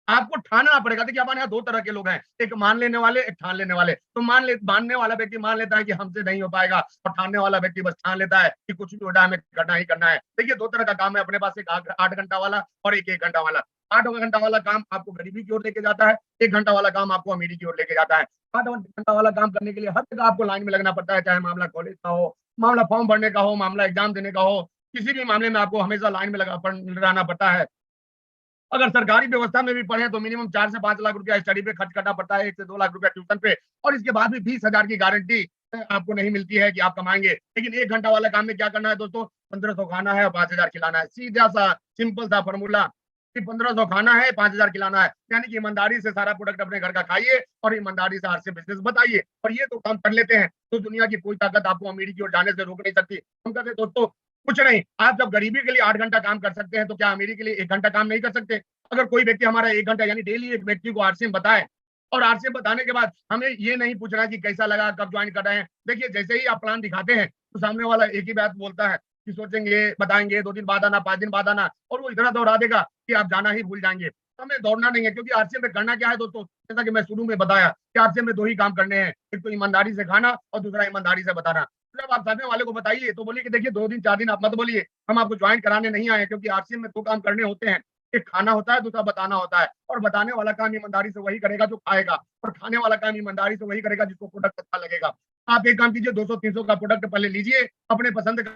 Speaker 1: आपको ठानना पड़ेगा। देखिए, हमारे यहाँ दो तरह के लोग हैं, एक मान लेने वाले, एक ठान लेने वाले। तो मानने वाला व्यक्ति मान लेता है कि हमसे नहीं हो पाएगा, और ठानने वाला व्यक्ति बस ठान लेता है कि कुछ भी हो जाए हमें करना ही करना है। देखिए, दो तरह का काम है अपने पास, एक 8 घंटा वाला और एक 1 घंटा वाला। 8 घंटा वाला काम आपको गरीबी की ओर लेके जाता है, 1 घंटा वाला काम आपको अमीरी की ओर लेके जाता है। 8 घंटा वाला काम करने के लिए हर जगह आपको लाइन में लगना पड़ता है, चाहे मामला कॉलेज का हो, मामला फॉर्म भरने का हो, मामला एग्जाम देने का हो, किसी भी मामले में आपको हमेशा लाइन में रहना पड़ता है। अगर सरकारी व्यवस्था में भी पढ़े तो मिनिमम 4 से 5 लाख रुपया स्टडी पे खर्च करना पड़ता है, 1 से 2 लाख रुपया ट्यूशन पे, और इसके बाद भी 20 हजार की गारंटी आपको नहीं मिलती है कि आप कमाएंगे। लेकिन 1 घंटा वाला काम में क्या करना है दोस्तों? 1500 खाना है और 5 हजार खिलाना है। सीधा सा सिंपल सा फॉर्मूला कि 1500 खाना है, 5 हजार खिलाना है। यानी कि ईमानदारी से सारा प्रोडक्ट अपने घर का खाइए और ईमानदारी से आरसी बिजनेस बताइए, और ये तो काम कर लेते हैं तो दुनिया की कोई ताकत आपको अमीरी की ओर जाने से रोक नहीं सकती। हम कहते हैं दोस्तों, कुछ नहीं, आप जब गरीबी के लिए 8 घंटा काम कर सकते हैं तो क्या अमीरी के लिए 1 घंटा काम नहीं कर सकते? अगर कोई व्यक्ति हमारा 1 घंटा यानी डेली एक व्यक्ति को आरसीएम बताए, और आरसीएम बताने के बाद हमें ये नहीं पूछना कि कैसा लगा, कब ज्वाइन कर रहे हैं। देखिए, जैसे ही आप प्लान दिखाते हैं तो सामने वाला एक ही बात बोलता है कि सोचेंगे, बताएंगे, 2 दिन बाद आना, 5 दिन बाद आना, और वो इतना दोहरा देगा कि आप जाना ही भूल जाएंगे। तो हमें दौड़ना नहीं है, क्योंकि आरसीएम में करना क्या है दोस्तों? जैसा कि मैं शुरू में बताया कि आरसीएम में 2 ही काम करने हैं, एक तो ईमानदारी से खाना और दूसरा ईमानदारी से बताना। जब आप सामने वाले को बताइए तो बोलिए कि देखिए, 2 दिन 4 दिन आप मत बोलिए, हम आपको ज्वाइन कराने नहीं आए, क्योंकि आरसीएम में 2 काम करने होते हैं, एक खाना होता है, दूसरा बताना होता है। और बताने वाला काम ईमानदारी से वही करेगा जो खाएगा, और खाने वाला काम ईमानदारी से वही करेगा जिसको प्रोडक्ट अच्छा लगेगा। आप एक काम कीजिए, 200-300 का प्रोडक्ट पहले लीजिए, अपने पसंद का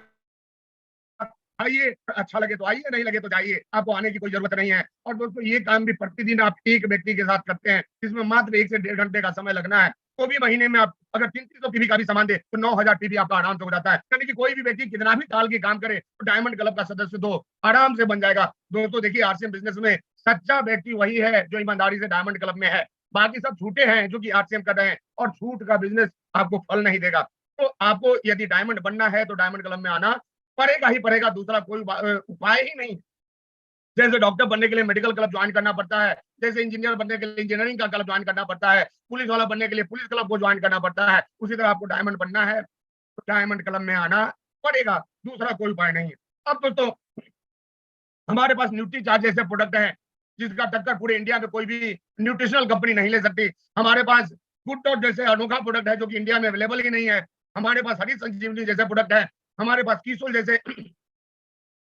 Speaker 1: आइए, अच्छा लगे तो आइए, नहीं लगे तो जाइए, आपको आने की कोई जरूरत नहीं है। और दोस्तों, ये काम भी प्रतिदिन आप एक व्यक्ति के साथ करते हैं, जिसमें मात्र 1 से 1.5 घंटे का समय लगना है। तो भी महीने में आप अगर 300 पीवी का भी सामान दे तो 9 हजार पीवी आपका आराम से हो जाता है। यानी कि कोई भी व्यक्ति कितना भी टाल के काम करे तो डायमंड क्लब का सदस्य तो आराम से बन जाएगा। दोस्तों देखिए, आरसीएम बिजनेस में सच्चा व्यक्ति वही है जो ईमानदारी से डायमंड क्लब में है। बाकी सब झूठे हैं जो कि आरसीएम कर रहे हैं, और झूठ का बिजनेस आपको फल नहीं देगा। तो आपको यदि डायमंड बनना है तो डायमंड क्लब में आना पड़ेगा ही पड़ेगा, दूसरा कोई उपाय ही नहीं। जैसे डॉक्टर बनने के लिए मेडिकल क्लब ज्वाइन करना पड़ता है, जैसे इंजीनियर बनने के लिए इंजीनियरिंग का क्लब ज्वाइन करना पड़ता है, पुलिस वाला बनने के लिए पुलिस क्लब को ज्वाइन करना पड़ता है, उसी तरह आपको डायमंड बनना है तो डायमंड क्लब में आना पड़ेगा, दूसरा कोई उपाय नहीं है। अब दोस्तों, हमारे पास न्यूट्री चार्ज जैसे प्रोडक्ट है जिसका टक्कर पूरे इंडिया में कोई भी न्यूट्रिशनल कंपनी नहीं ले सकती। हमारे पास गुड डॉट जैसे अनोखा प्रोडक्ट है जो कि इंडिया में अवेलेबल ही नहीं है। हमारे पास हरी संजीवनी जैसे प्रोडक्ट है, हमारे पास कीसोल जैसे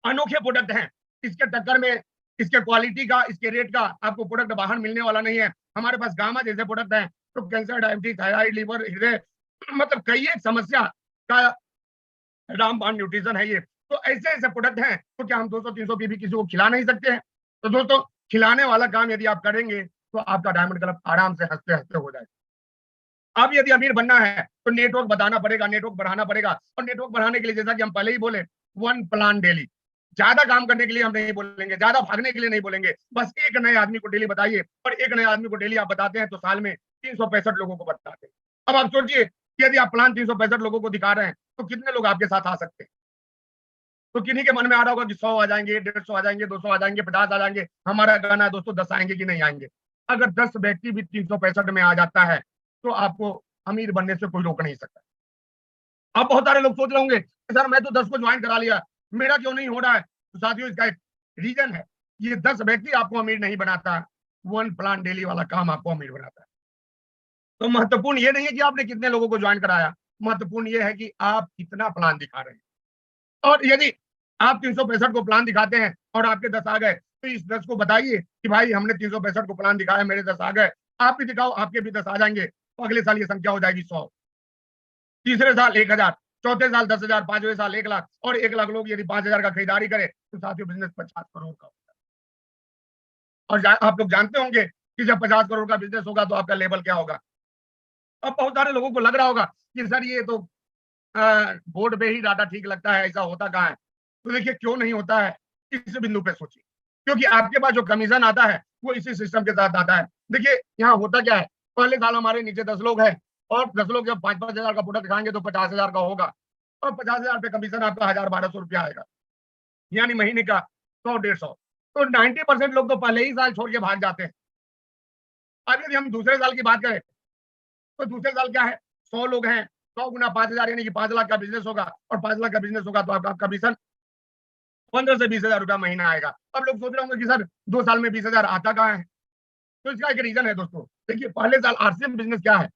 Speaker 1: अनोखे प्रोडक्ट हैं। इसके टक्कर में, इसके क्वालिटी का, इसके रेट का आपको प्रोडक्ट बाहर मिलने वाला नहीं है। हमारे पास गामा जैसे प्रोडक्ट हैं तो कैंसर, डायबिटीज, थायराइड, लीवर, हृदय, मतलब कई एक समस्या का रामबाण न्यूट्रिशन है ये। तो ऐसे ऐसे प्रोडक्ट हैं, तो क्या हम 200-300 पीवी किसी को खिला नहीं सकते हैं? तो दोस्तों, खिलाने वाला काम यदि आप करेंगे तो आपका डायमंड क्लब आराम से हंसते हंसते हो जाएगा। अब यदि अमीर बनना है तो नेटवर्क बताना पड़ेगा, नेटवर्क बढ़ाना पड़ेगा। और नेटवर्क बढ़ाने के लिए जैसा कि हम पहले ही बोले, 1 प्लान डेली। ज्यादा काम करने के लिए हम नहीं बोलेंगे, ज्यादा भागने के लिए नहीं बोलेंगे, बस एक नए आदमी को डेली बताइए। और एक नए आदमी को डेली आप बताते हैं तो साल में 365 लोगों को बताते हैं। अब आप सोचिए कि यदि आप प्लान 365 लोगों को दिखा रहे हैं तो कितने लोग आपके साथ आ सकते हैं? तो किन्हीं के मन में आ रहा होगा कि 100 आ जाएंगे, 150 आ जाएंगे, 200 आ जाएंगे, 50 आ जाएंगे, हमारा कहना है दोस्तों 10 आएंगे कि नहीं आएंगे। अगर 10 व्यक्ति भी 365 में आ जाता है तो आपको अमीर बनने से कोई रोक नहीं सकता। अब बहुत सारे लोग सोच रहे होंगे सर मैं तो 10 को ज्वाइन करा लिया, मेरा क्यों नहीं हो रहा है? तो साथियों इसका एक रीजन है, ये 10 व्यक्ति आपको अमीर नहीं बनाता, वन प्लान डेली वाला काम आपको अमीर बनाता है। तो महत्वपूर्ण ये नहीं है कि आपने कितने लोगों को ज्वाइन कराया, महत्वपूर्ण ये है कि आप कितना प्लान दिखा रहे हैं। और यदि आप 365 को प्लान दिखाते हैं और आपके 10 आ गए, तो इस 10 को बताइए कि भाई हमने 365 को प्लान दिखाया, मेरे 10 आ गए, आप भी दिखाओ, आपके भी 10 आ जाएंगे, तो अगले साल ये संख्या हो जाएगी 100, तीसरे साल 1000, चौथे साल 10,000, पांचवें साल 1 लाख, और 1 लाख लोग यदि 5,000 का खरीदारी करें तो साथियों बिजनेस 50 करोड़ का होता है। और आप लोग जानते होंगे कि जब 50 करोड़ का बिजनेस होगा तो आपका लेवल क्या होगा। अब बहुत सारे लोगों को लग रहा होगा कि सर ये तो बोर्ड पे ही डाटा ठीक लगता है, ऐसा होता कहाँ है? तो देखिए क्यों नहीं होता है, इस बिंदु पे सोचिए, क्योंकि आपके पास जो कमीशन आता है वो इसी सिस्टम के साथ आता है। देखिए यहाँ होता क्या है, पहले साल हमारे नीचे 10 लोग हैं और 10 लोग जब 5-5 हजार का प्रोडक्ट दिखाएंगे तो 50,000 का होगा, और 50,000 पे कमीशन आपका 1,000-1,200 आएगा, यानी महीने का 100-150। तो 90% लोग तो पहले ही साल छोड़ के भाग जाते हैं। अब यदि हम दूसरे साल की बात करें तो दूसरे साल क्या है, 100 लोग हैं, 100 गुना 5,000 यानी कि 5 लाख का बिजनेस होगा, और 5 लाख का बिजनेस होगा तो आपका कमीशन 15 से 20 हजार रुपया महीना आएगा। अब लोग सोच रहे होंगे कि सर 2 साल में 20,000 आता कहाँ है? तो इसका एक रीजन है दोस्तों। देखिए पहले साल आरसीएम बिजनेस क्या है,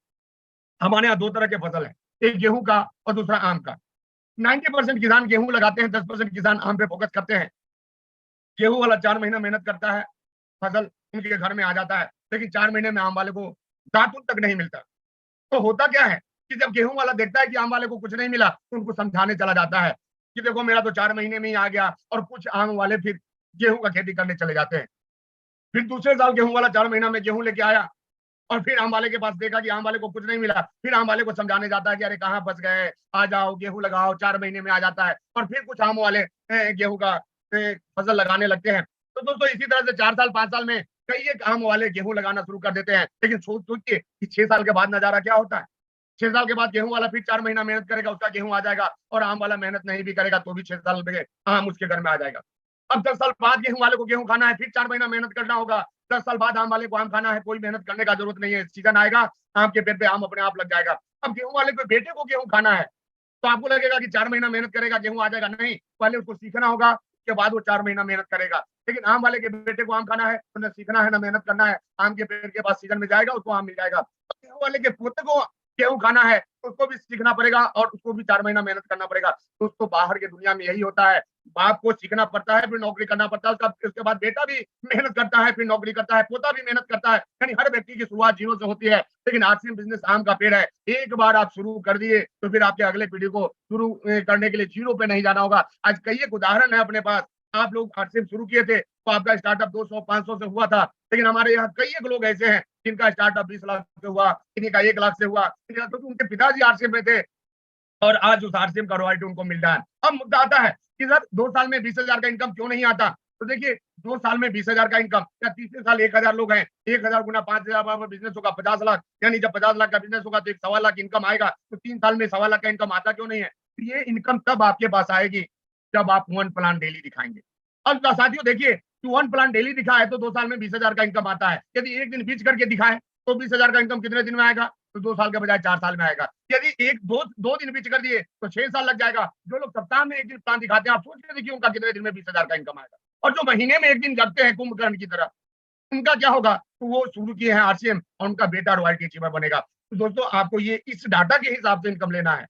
Speaker 1: हमारे यहाँ 2 तरह के फसल है, एक गेहूं का और दूसरा आम का। 90% किसान गेहूं लगाते हैं, 10% किसान आम पे फोकस करते हैं। गेहूं वाला 4 महीना मेहनत करता है, फसल उनके घर में आ जाता है, लेकिन 4 महीने में आम वाले को दातुन तक नहीं मिलता। तो होता क्या है कि जब गेहूं वाला देखता है कि आम वाले को कुछ नहीं मिला तो उनको समझाने चला जाता है कि देखो मेरा तो 4 महीने में ही आ गया, और कुछ आम वाले फिर गेहूं का खेती करने चले जाते हैं। फिर दूसरे साल गेहूं वाला 4 महीना में गेहूं लेके आया और फिर आम वाले के पास देखा कि आम वाले को कुछ नहीं मिला, फिर आम वाले को समझाने जाता है कि अरे कहाँ फंस गए, आ जाओ गेहूं लगाओ, 4 महीने में आ जाता है, और फिर कुछ आम वाले गेहूं का फसल लगाने लगते हैं। तो दोस्तों इसी तरह से 4 साल 5 साल में कई एक आम वाले गेहूं लगाना शुरू कर देते हैं, लेकिन सोचिए कि 6 साल के बाद नजारा क्या होता है। 6 साल के बाद गेहूं वाला फिर 4 महीना मेहनत करेगा, उसका गेहूं आ जाएगा, और आम वाला मेहनत नहीं भी करेगा तो भी 6 साल में आम उसके घर में आ जाएगा। अब 10 साल बाद गेहूं वाले को गेहूं खाना है, फिर 4 महीना मेहनत करना होगा। 10 साल बाद आम वाले को आम खाना है, कोई मेहनत करने का जरूरत नहीं है, सीजन आएगा आम के पेड़ पे आम अपने आप लग जाएगा। अब गेहूं वाले को बेटे को गेहूं खाना है, तो आपको लगेगा कि 4 महीना मेहनत करेगा गेहूं आ जाएगा, नहीं, पहले उसको सीखना होगा, उसके बाद वो 4 महीना मेहनत करेगा। लेकिन आम वाले के बेटे को आम खाना है तो न सीखना है न मेहनत करना है, आम के पेड़ के पास सीजन में जाएगा उसको आम मिल जाएगा। गेहूं वाले के पोते को गेहूं खाना है तो उसको भी सीखना पड़ेगा और उसको भी 4 महीना मेहनत करना पड़ेगा। तो उसको बाहर की दुनिया में यही होता है, बाप को सीखना पड़ता है, फिर नौकरी करना पड़ता है, उसके बाद बेटा भी मेहनत करता है, फिर नौकरी करता है, पोता भी मेहनत करता है, यानी हर व्यक्ति की शुरुआत जीरो से होती है। लेकिन आरसीएम बिजनेस आम का पेड़ है, एक बार आप शुरू कर दिए तो फिर आपके अगले पीढ़ी को शुरू करने के लिए जीरो पे नहीं जाना होगा। आज कई एक उदाहरण है अपने पास, आप लोग आरसीएम शुरू किए थे तो आपका स्टार्टअप 200-500 से हुआ था, लेकिन हमारे यहाँ कई एक लोग ऐसे हैं जिनका स्टार्टअप 20 लाख से हुआ, किन्हीं का 1 लाख से हुआ, क्योंकि उनके पिताजी आरसीएम में थे और आज उस आरसीएम का रॉयल्टी उनको मिल रहा है। अब मुद्दा आता है कि सर 2 साल में 20,000 का इनकम क्यों नहीं आता? तो देखिए 2 साल में 20,000 का इनकम, या तीसरे साल 1,000 लोग हैं, 1,000 गुना 5,000 बिजनेस होगा 50 लाख, यानी जब 50 लाख का बिजनेस होगा तो 1.25 लाख इनकम आएगा। तो 3 साल में 1.25 लाख का इनकम आता क्यों नहीं है? तो ये इनकम तब आपके पास आएगी जब आप वन प्लान डेली दिखाएंगे। अब साथियों देखिए, तो वन प्लान डेली दिखा है तो 2 साल में 20,000 का इनकम आता है। यदि एक दिन बीच करके दिखाए तो 20,000 का इनकम कितने दिन में आएगा? तो 2 साल के बजाय 4 साल में आएगा। यदि एक दो दिन बीच कर दिए तो 6 साल लग जाएगा। जो लोग सप्ताह में एक दिन प्लान दिखाते हैं, आप सोच के देखिए उनका कितने दिन में 20,000 का इनकम आएगा। और जो महीने में एक दिन लगते हैं कुंभकर्ण की तरह, उनका क्या होगा? तो वो शुरू किए हैं आरसीएम और उनका बेटा रॉयल्टी अचीवर बनेगा। तो दोस्तों आपको ये इस डाटा के हिसाब से इनकम लेना है,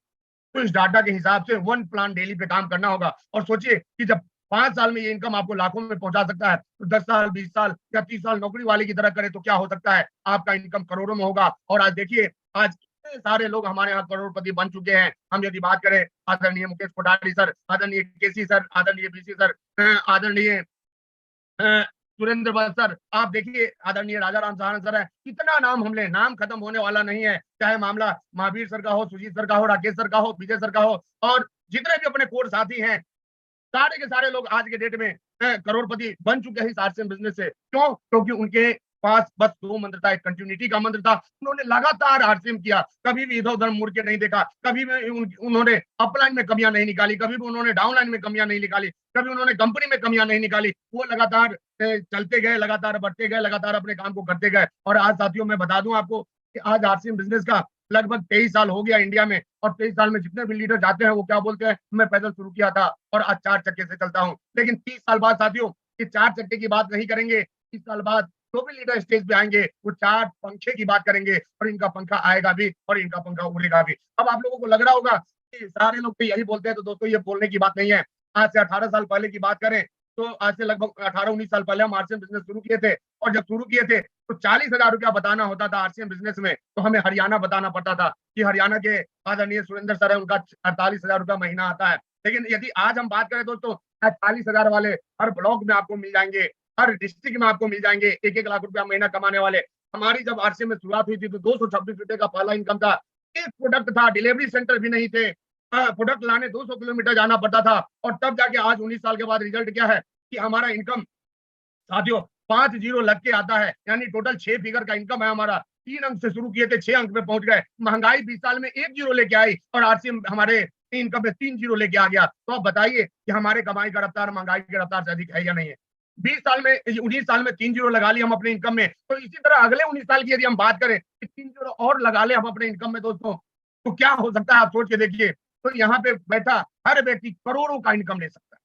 Speaker 1: तो इस डाटा के हिसाब से वन प्लान डेली पे काम करना होगा। और सोचिए कि जब 5 साल में ये इनकम आपको लाखों में पहुंचा सकता है, तो 10 साल 20 साल या 30 साल नौकरी वाले की तरह करे तो क्या हो सकता है? आपका इनकम करोड़ों में होगा। और आज देखिए, आज कितने सारे लोग हमारे यहाँ करोड़पति बन चुके हैं। हम यदि बात करें आदरणीय मुकेश कोठारी सर, आदरणीय केसी सर, आदरणीय बीसी सर, आदरणीय सुरेंद्र बल सर, आप देखिए आदरणीय राजा राम सहारण सर है, कितना नाम हम ले, नाम खत्म होने वाला नहीं है। चाहे मामला महावीर सर का हो, सुजीत सर का हो, राकेश सर का हो, विजय सर का हो, और जितने भी अपने कोर साथी हैं, सारे के सारे लोग आज के डेट में करोड़पति बन चुके हैं इस आरसीएम बिजनेस से। क्यों? क्योंकि उनके पास बस 2 मंत्र था, एक कंटिन्यूटी का मंत्र था। उन्होंने लगातार आरसीएम किया, कभी भी इधर-उधर मुड़ के नहीं देखा, कभी भी उन्होंने अपलाइन में कमियां नहीं निकाली, कभी भी उन्होंने डाउनलाइन में कमियां नहीं निकाली, कभी उन्होंने कंपनी में कमियां नहीं निकाली। वो लगातार चलते गए, लगातार बढ़ते गए, लगातार अपने काम को करते गए। और आज साथियों मैं बता दूं आपको कि आज आरसीएम बिजनेस का लगभग 23 साल हो गया इंडिया में, और 23 साल में जितने भी लीडर जाते हैं वो क्या बोलते हैं, मैं पैदल शुरू किया था और आज 4 चक्के से चलता हूं। लेकिन 30 साल बाद साथियों ये 4 चक्के की बात नहीं करेंगे, 30 साल बाद जो भी लीडर स्टेज पे आएंगे वो 4 पंखे की बात करेंगे, और इनका पंखा आएगा भी और इनका पंखा उड़ेगा भी। अब आप लोगों को लग रहा होगा कि सारे लोग तो यही बोलते हैं, तो दोस्तों ये बोलने की बात नहीं है। आज से 18 साल पहले की बात करें तो आज से लगभग 18-19 साल पहले हम आरसीएम बिजनेस शुरू किए थे, और जब शुरू किए थे तो 40,000 रुपया बताना होता था आरसीएम बिजनेस में, तो हमें हरियाणा बताना पड़ता था कि हरियाणा के आदरणीय सुरेंद्र सर है, उनका 48,000 रुपया महीना आता है। लेकिन यदि आज हम बात करें दोस्तों, 40,000 वाले हर ब्लॉक में आपको मिल जाएंगे, हर डिस्ट्रिक्ट में आपको मिल जाएंगे, 1-1 लाख रुपया महीना कमाने वाले। हमारी जब आरसीएम में शुरुआत हुई थी तो 226 रुपए का पहला इनकम था। एक प्रोडक्ट था, डिलीवरी सेंटर भी नहीं थे, प्रोडक्ट लाने 200 किलोमीटर जाना पड़ता था, और तब जाके आज 19 साल के बाद रिजल्ट क्या है कि हमारा इनकम साथियों 5 जीरो लग के आता है, यानी टोटल 6 फिगर का इनकम है हमारा। 3 अंक से शुरू किए थे, 6 अंक पे पहुंच गए। महंगाई 20 साल में 1 जीरो लेके आई, और आरसीएम हमारे इनकम में 3 जीरो लेके आ गया। तो आप बताइए कि हमारे कमाई का रफ्तार महंगाई की रफ्तार से अधिक है या नहीं है? 20 साल में 19 साल में 3 जीरो लगा लिया हम अपने इनकम में, तो इसी तरह अगले 19 साल की यदि हम बात करें कि 3 जीरो और लगा ले हम अपने इनकम में दोस्तों, तो क्या हो सकता है आप सोच के देखिए। तो यहाँ पे बैठा हर व्यक्ति करोड़ों का इनकम ले सकता है,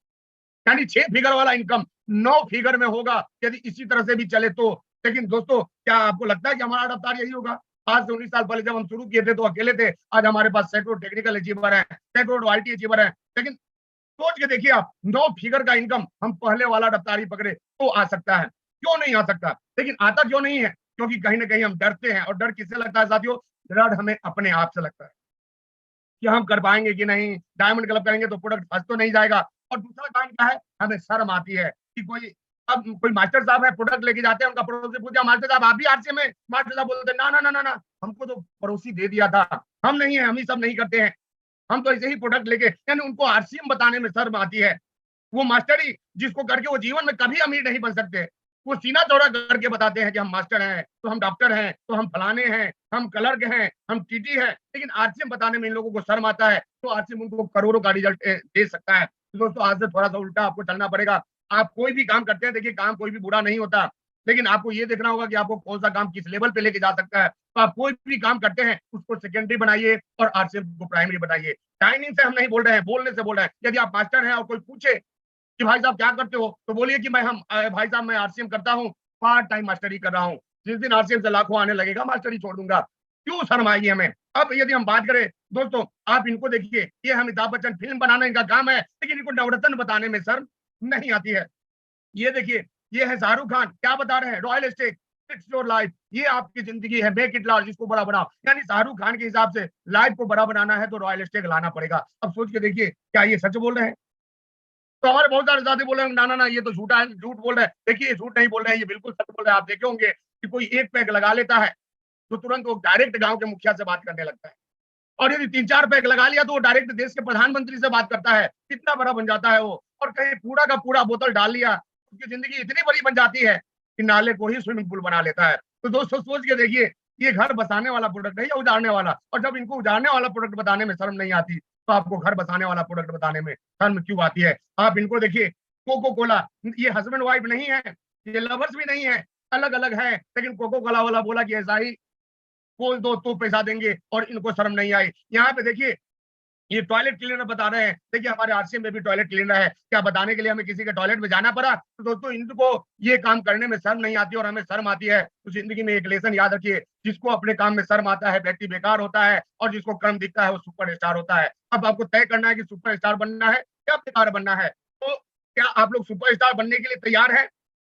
Speaker 1: यानी 6 फिगर वाला इनकम 9 फिगर में होगा यदि इसी तरह से भी चले तो। लेकिन दोस्तों क्या आपको लगता है कि हमारा रफ्तार यही होगा? आज से 19 साल पहले जब हम शुरू किए थे तो अकेले थे, आज हमारे पास सैकड़ों टेक्निकल अचीवर हैं, सैकड़ों आईटी अचीवर हैं। लेकिन सोच के देखिए आप, 9 फिगर का इनकम हम पहले वाला रफ्तार ही पकड़े तो आ सकता है, क्यों नहीं आ सकता? लेकिन आता क्यों नहीं है? क्योंकि कहीं ना कहीं हम डरते हैं, और डर किससे लगता है साथियों? डर हमें अपने आप से लगता है कि हम कर पाएंगे कि नहीं, डायमंड क्लब करेंगे तो प्रोडक्ट फंस तो नहीं जाएगा। और दूसरा कारण क्या है, हमें शर्म आती है कि कोई, अब कोई मास्टर साहब है प्रोडक्ट लेके जाते हैं, उनका पड़ोसी पूछा मास्टर साहब आप भी आरसीएम में? मास्टर साहब बोलते ना ना ना ना ना, हमको तो पड़ोसी दे दिया था, हम नहीं है, हम ही सब नहीं करते हैं, हम तो ऐसे ही प्रोडक्ट लेके। यानी उनको आरसीएम बताने में शर्म आती है। वो मास्टरी जिसको करके वो जीवन में कभी अमीर नहीं बन सकते, वो सीना चौड़ा करके बताते हैं कि हम मास्टर हैं, तो हम डॉक्टर हैं, तो हम फलाने हैं, हम क्लर्क हैं, हम टीटी हैं। लेकिन आरसीएम बताने में इन लोगों को शर्म आता है, तो आरसीएम उनको करोड़ों का रिजल्ट दे सकता है। तो दोस्तों आज से थोड़ा सा उल्टा आपको चलना पड़ेगा। आप कोई भी काम करते हैं, देखिए काम कोई भी बुरा नहीं होता, लेकिन आपको ये देखना होगा कि आपको कौन सा काम किस लेवल पे लेके जा सकता है। तो आप कोई भी काम करते हैं उसको सेकेंडरी बनाइए और आरसीएम को प्राइमरी बनाइए। टाइमिंग से हम नहीं बोल रहे हैं, बोलने से बोल रहे हैं। यदि आप मास्टर हैं और कोई पूछे कि भाई साहब क्या करते हो, तो बोलिए कि भाई साहब मैं आरसीएम करता हूँ, पार्ट टाइम मास्टरी कर रहा हूँ। जिस दिन आरसीएम से लाखों आने लगेगा मास्टरी छोड़ दूंगा। क्यों शर्म आएगी हमें? अब यदि हम बात करें दोस्तों, आप इनको देखिए, ये अमिताभ बच्चन फिल्म बनाना इनका काम है, लेकिन इनको नवरत्न बताने में शर्म नहीं आती है। ये देखिए, ये है शाहरुख खान, क्या बता रहे हैं? Royal estate, it's your life, ये आपकी जिंदगी है, मेक इट लार्ज, इसको बड़ा बनाओ। यानी शाहरुख खान के हिसाब से लाइफ को बड़ा बनाना है तो रॉयल एस्टेट लाना पड़ेगा। अब सोच के देखिए, क्या ये सच बोल रहे हैं? तो हमारे बहुत सारे साथी बोल रहे हैं ना ना ना ये तो झूठा है, झूठ बोल रहे हैं। देखिए ये झूठ नहीं बोल रहे हैं, ये बिल्कुल सच बोल रहे हैं। आप देखे होंगे कि कोई एक पैक लगा लेता है तो तुरंत वो डायरेक्ट गांव के मुखिया से बात करने लगता है, और यदि 3-4 पैक लगा लिया तो वो डायरेक्ट देश के प्रधानमंत्री से बात करता है। कितना बड़ा बन जाता है वो। और कहीं पूरा का पूरा बोतल डाल लिया, उसकी जिंदगी इतनी बड़ी बन जाती है कि नाले को ही स्विमिंग पूल बना लेता है। तो दोस्तों सोच के देखिए, ये घर बसाने वाला प्रोडक्ट है या उजाड़ने वाला? और जब इनको उजाड़ने वाला प्रोडक्ट बताने में शर्म नहीं आती, तो आपको घर बसाने वाला प्रोडक्ट बताने में शर्म क्यों आती है? आप इनको देखिए, कोको कोला, ये हस्बैंड वाइफ नहीं है, ये लवर्स भी नहीं है, अलग अलग है, लेकिन कोको कोला वाला बोला कि ऐसा ही बोल दो तो पैसा देंगे, और इनको शर्म नहीं आई। यहाँ पे देखिए, ये टॉयलेट क्लीनर बता रहे हैं। देखिए हमारे आरसीएम में भी टॉयलेट क्लीनर है। क्या बताने के लिए हमें किसी के टॉयलेट में जाना पड़ा? तो दोस्तों इनको ये काम करने में शर्म नहीं आती और हमें शर्म आती है। तो जिंदगी में एक लेसन याद रखिए, जिसको अपने काम में शर्म आता है व्यक्ति बेकार होता है, और जिसको कर्म दिखता है वो सुपर स्टार होता है। अब आपको तय करना है कि सुपर स्टार बनना है या बेकार बनना है। तो क्या आप लोग सुपर स्टार बनने के लिए तैयार हैं?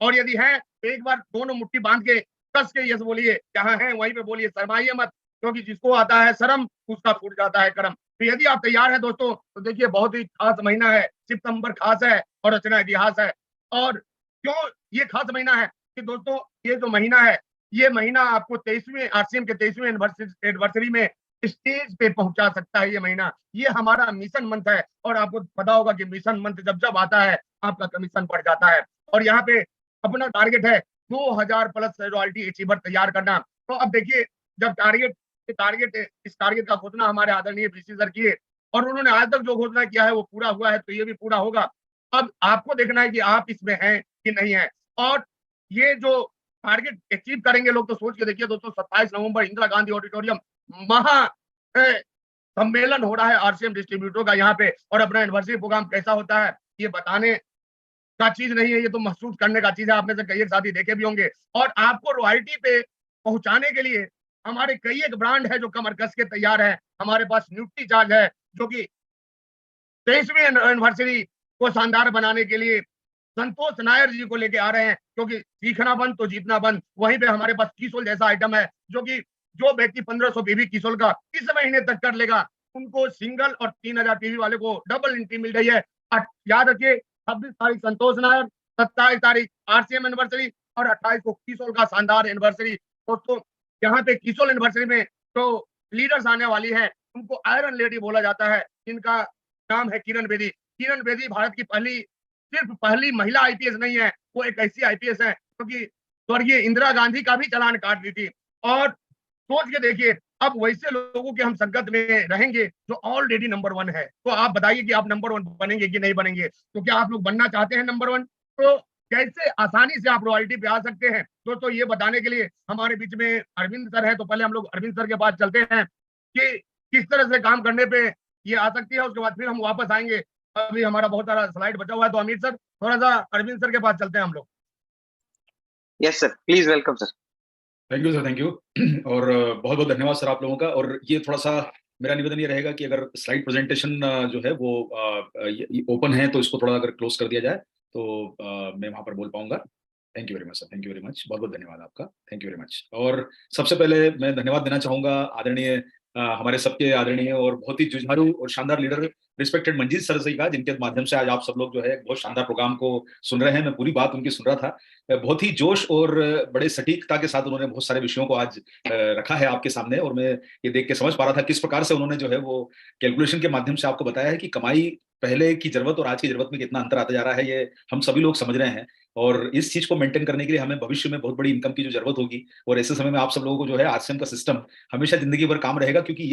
Speaker 1: और यदि हैं तो एक बार दोनों मुट्ठी बांध के कस के यस बोलिए, जहां हैं वहीं पे बोलिए, शर्माइए मत, क्योंकि जिसको आता है शर्म उसका फूट जाता है कर्म। तो यदि आप तैयार हैं दोस्तों, तो देखिए बहुत ही खास महीना है, सितंबर खास है और रचना इतिहास है। और क्यों ये खास महीना है कि दोस्तों ये जो महीना है, ये महीना आपको 23वें आरसीएम के 23वें एनिवर्सरी में स्टेज पे पहुंचा सकता है। ये महीना, ये हमारा मिशन मंथ है, और आपको पता होगा कि मिशन मंथ जब जब आता है आपका कमीशन बढ़ जाता है। और यहाँ पे अपना टारगेट है 2000 प्लस रॉयल्टी अचीवर तैयार करना। तो अब देखिए, जब इस टारगेट का घोषणा हमारे आदरणीय वीसी सर किए और उन्होंने आज तक जो घोषणा किया है वो पूरा हुआ है, तो ये भी पूरा होगा। अब आपको देखना है कि आप इसमें हैं कि नहीं है। और ये जो टारगेट अचीव करेंगे लोग, तो सोच के देखिए दोस्तों, 27 नवंबर इंदिरा गांधी ऑडिटोरियम महा सम्मेलन हो रहा है आरसीएम डिस्ट्रीब्यूटर का यहाँ पे, और अपना एनिवर्सरी प्रोग्राम कैसा होता है ये बताने का चीज नहीं है, ये तो महसूस करने का चीज है। आप में से कई एक साथी देखे भी होंगे। और आपको रॉयल्टी पे पहुंचाने के लिए हमारे कई एक ब्रांड है जो कमर कस के तैयार है। हमारे पास न्यूट्री चार्ज है जो कि 23वीं एनिवर्सरी को शानदार बनाने के लिए संतोष नायर जी को लेके आ रहे हैं, क्योंकि सीखना बंद तो जीतना बंद। वहीं पे हमारे पास किसोल जैसा आइटम है जो कि जो व्यक्ति 1500 पीवी किसोल का इस महीने तक कर लेगा, उनको सिंगल, और 3000 पीवी वाले को डबल एंट्री मिल रही है। याद रखिए, 26 तारीख संतोष नायर, 27 तारीख आरसीएम एनिवर्सरी और 28 को किसोल का शानदार एनिवर्सरी। दोस्तों, यहाँ पे किसोल एनिवर्सरी में जो लीडर्स आने वाली है उनको आयरन लेडी बोला जाता है। इनका नाम है किरण बेदी। किरण बेदी भारत की सिर्फ पहली महिला आईपीएस नहीं है, वो एक ऐसी आईपीएस है क्योंकि स्वर्गीय इंदिरा गांधी का भी चालान काट दी थी। और सोच के देखिए, अब वैसे लोगों के हम संगत में रहेंगे जो ऑलरेडी नंबर 1 है। तो आप बताइए कि आप नंबर 1 बनेंगे कि नहीं बनेंगे। तो क्या आप लोग बनना चाहते हैं नंबर 1? तो कैसे आसानी से आप रॉयल्टी पे आ सकते हैं दोस्तों, ये बताने के लिए हमारे बीच में अरविंद सर है। तो पहले हम लोग अरविंद सर के पास चलते हैं कि किस तरह से काम करने पे ये आ सकती है, उसके बाद फिर हम वापस आएंगे। अभी हमारा बहुत सारा स्लाइड बचा हुआ है, तो अमित सर थोड़ा सा अरविंद सर के पास चलते हैं हम लोग।
Speaker 2: Yes sir, please welcome sir.
Speaker 3: Thank you sir, thank you. और बहुत बहुत धन्यवाद सर आप लोगों का। और ये थोड़ा सा मेरा निवेदन ये रहेगा कि अगर स्लाइड प्रेजेंटेशन जो है वो ओपन है तो इसको थोड़ा अगर क्लोज कर दिया जाए तो मैं वहां पर बोल पाऊंगा। Thank you very much sir, thank you very much, बहुत बहुत धन्यवाद आपका, थैंक यू वेरी मच। और सबसे पहले मैं धन्यवाद देना चाहूंगा आदरणीय हमारे सबके आदरणीय और बहुत ही जुझारू और शानदार लीडर रिस्पेक्टेड मंजीत सर जी का, जिनके माध्यम से आज आप सब लोग जो है बहुत शानदार प्रोग्राम को सुन रहे हैं। मैं पूरी बात उनकी सुन रहा था। बहुत ही जोश और बड़े सटीकता के साथ उन्होंने बहुत सारे विषयों को आज रखा है आपके सामने, और मैं ये देख के समझ पा रहा था किस प्रकार से उन्होंने जो है वो कैलकुलेशन के माध्यम से आपको बताया है कि कमाई पहले की जरूरत और आज की जरूरत में कितना अंतर आता जा रहा है। ये हम सभी लोग समझ रहे हैं, और इस चीज को मेंटेन करने के लिए हमें भविष्य में बहुत बड़ी इनकम की जो जरूरत होगी, और ऐसे समय में आप सब लोगों को जो है आरसीएम का सिस्टम हमेशा जिंदगी भर काम रहेगा, क्योंकि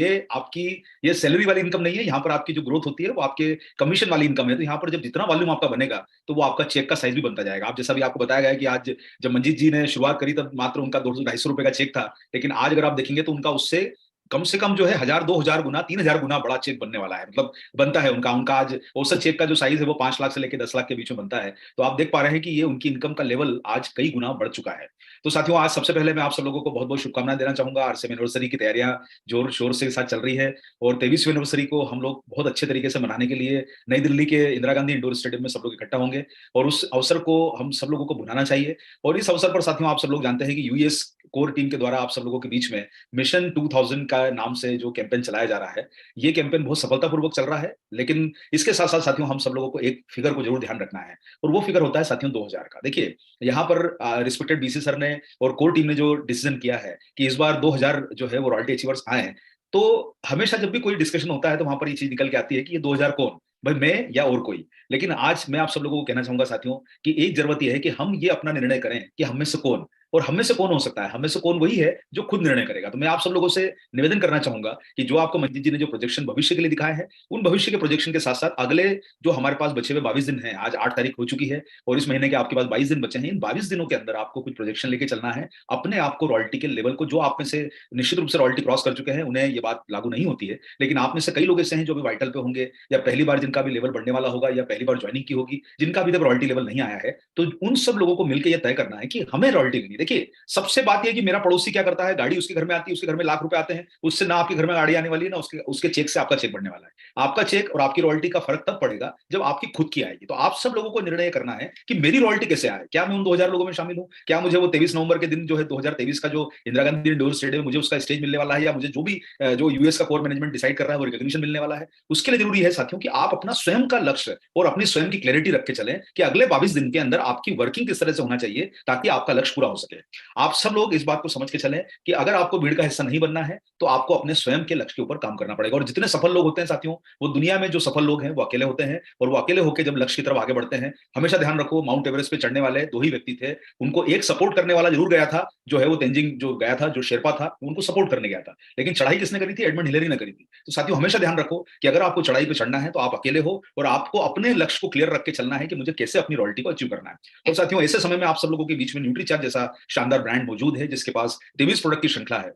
Speaker 3: ये सैलरी वाली इनकम नहीं है। यहाँ पर आपकी जो ग्रोथ होती है वो आपके कमीशन वाली इनकम है। तो यहाँ पर जब जितना वॉल्यूम आपका बनेगा तो वो आपका चेक का साइज भी बनता जाएगा। आप जैसा भी आपको बताया गया कि आज जब मंजीत जी ने शुरुआत करी तब मात्र उनका 200-250 रुपए का चेक था, लेकिन आज अगर आप देखेंगे तो उनका उससे कम से कम जो है 1000-2000 गुना 3000 गुना बड़ा चेक बनने वाला है, मतलब बनता है उनका आज औसत चेक का जो साइज है वो 5 लाख से लेकर 10 लाख के बीच में बनता है। तो आप देख पा रहे हैं कि ये उनकी इनकम का लेवल आज कई गुना बढ़ चुका है। तो साथियों, आज सबसे पहले मैं आप सब लोगों को बहुत बहुत शुभकामनाएं देना चाहूंगा। आरसीएम एनिवर्सरी की तैयारियां जोर शोर से साथ चल रही है, और 23वीं एनिवर्सरी को हम लोग बहुत अच्छे तरीके से मनाने के लिए नई दिल्ली के इंदिरा गांधी इंडोर स्टेडियम में सब लोग इकट्ठा होंगे, और उस अवसर को हम सब लोगों को भुनाना चाहिए। और इस अवसर पर साथियों, आप सब लोग जानते हैं कि यूएस कोर टीम के द्वारा आप सब लोगों के बीच में मिशन 2000 का नाम से जो कैंपेन चलाया जा रहा है, ये कैंपेन बहुत सफलतापूर्वक चल रहा है। लेकिन इसके साथ साथ साथियों, हम सब लोगों को एक फिगर को जरूर ध्यान रखना है, और वो फिगर होता है साथियों 2000 का। देखिए, यहाँ पर रिस्पेक्टेड बीसी सर ने और कोर टीम ने जो डिसीजन किया है कि इस बार 2000 जो है वो रॉयल्टी अचीवर्स आए, तो हमेशा जब भी कोई डिस्कशन होता है तो वहां पर ये चीज निकल के आती है कि ये 2000 कौन, भाई मैं या और कोई। लेकिन आज मैं आप सब लोगों को कहना चाहूंगा साथियों कि एक जरूरत यह है कि हम ये अपना निर्णय करें कि हम में से कौन, और हम में से कौन हो सकता है, हम में से कौन वही है जो खुद निर्णय करेगा। तो मैं आप सब लोगों से निवेदन करना चाहूंगा कि जो आपको मंजीत जी ने जो प्रोजेक्शन भविष्य के लिए दिखाए हैं, उन भविष्य के प्रोजेक्शन के साथ साथ अगले जो हमारे पास बचे हुए 22 दिन हैं, आज 8 तारीख हो चुकी है और इस महीने के आपके पास 22 दिन बचे हैं। इन 22 दिनों के अंदर आपको कुछ प्रोजेक्शन लेके चलना है अपने आप को रॉयल्टी के लेवल को। जो आप में से निश्चित रूप से रॉयल्टी क्रॉस कर चुके हैं उन्हें ये बात लागू नहीं होती है, लेकिन आप में से कई लोग ऐसे हैं जो भी वाइटल पे होंगे, या पहली बार जिनका भी लेवल बढ़ने वाला होगा, या पहली बार ज्वाइनिंग की होगी, जिनका अभी तक रॉयल्टी लेवल नहीं आया है। तो उन सब लोगों को मिलकर यह तय करना है कि हमें रॉयल्टी लेनी। देखिए, सबसे बात यह कि मेरा पड़ोसी क्या करता है, गाड़ी उसके घर में आती है, उसके घर में लाख रुपए आते हैं, उससे ना आपके घर में गाड़ी आने वाली है, ना उसके चेक से आपका चेक बढ़ने वाला है। आपका चेक और आपकी रॉयल्टी का फर्क तब पड़ेगा जब आपकी खुद की आएगी। तो आप सब लोगों को निर्णय करना है कि मेरी रॉयल्टी कैसे आए। क्या मैं उन 2000 लोगों में शामिल हूं? क्या मुझे वो 23 नवंबर के दिन जो है 2023 का जो इंदिरा गांधी इंडोर स्टेडियम में मुझे उसका स्टेज मिलने वाला है, या मुझे जो भी जो यूएस का कोर मैनेजमेंट डिसाइड कर रहा है वो रिकॉग्निशन मिलने वाला है? उसके लिए जरूरी है साथियों कि आप अपना स्वयं का लक्ष्य और अपनी स्वयं की क्लैरिटी रख के चलें कि अगले 22 दिन के अंदर आपकी वर्किंग किस तरह से होना चाहिए ताकि आपका लक्ष्य पूरा हो सके। होते हैं। आप सब लोग इस बात को समझ के चलें कि अगर आपको भीड़ का हिस्सा नहीं बनना है तो आपको अपने स्वयं के लक्ष्य के ऊपर काम करना पड़ेगा। और जितने सफल लोग होते हैं साथियों, वो दुनिया में जो सफल लोग हैं वो अकेले होते हैं, और वो अकेले होकर जब लक्ष्य की तरफ आगे बढ़ते हैं, हमेशा ध्यान रखो, माउंट एवरेस्ट पे चढ़ने वाले 2 ही व्यक्ति थे। उनको एक सपोर्ट करने वाला जरूर गया था, जो है वो तेंजिंग जो गया था, जो शेरपा था, उनको सपोर्ट करने गया था, लेकिन चढ़ाई किसने करी थी? एडमंड हिलेरी ने करी थी। तो साथियों हमेशा ध्यान रखो कि अगर आपको चढ़ाई पे चढ़ना है तो आप अकेले हो, और आपको अपने लक्ष्य को क्लियर रख के चलना है कि मुझे कैसे अपनी रॉयल्टी को अचीव करना है। और साथियों ऐसे समय में आप सब लोगों के बीच में न्यूट्रीचार्ज जैसा शानदार ब्रांड मौजूद है, जिसके पास 23 प्रोडक्ट की श्रृंखला है,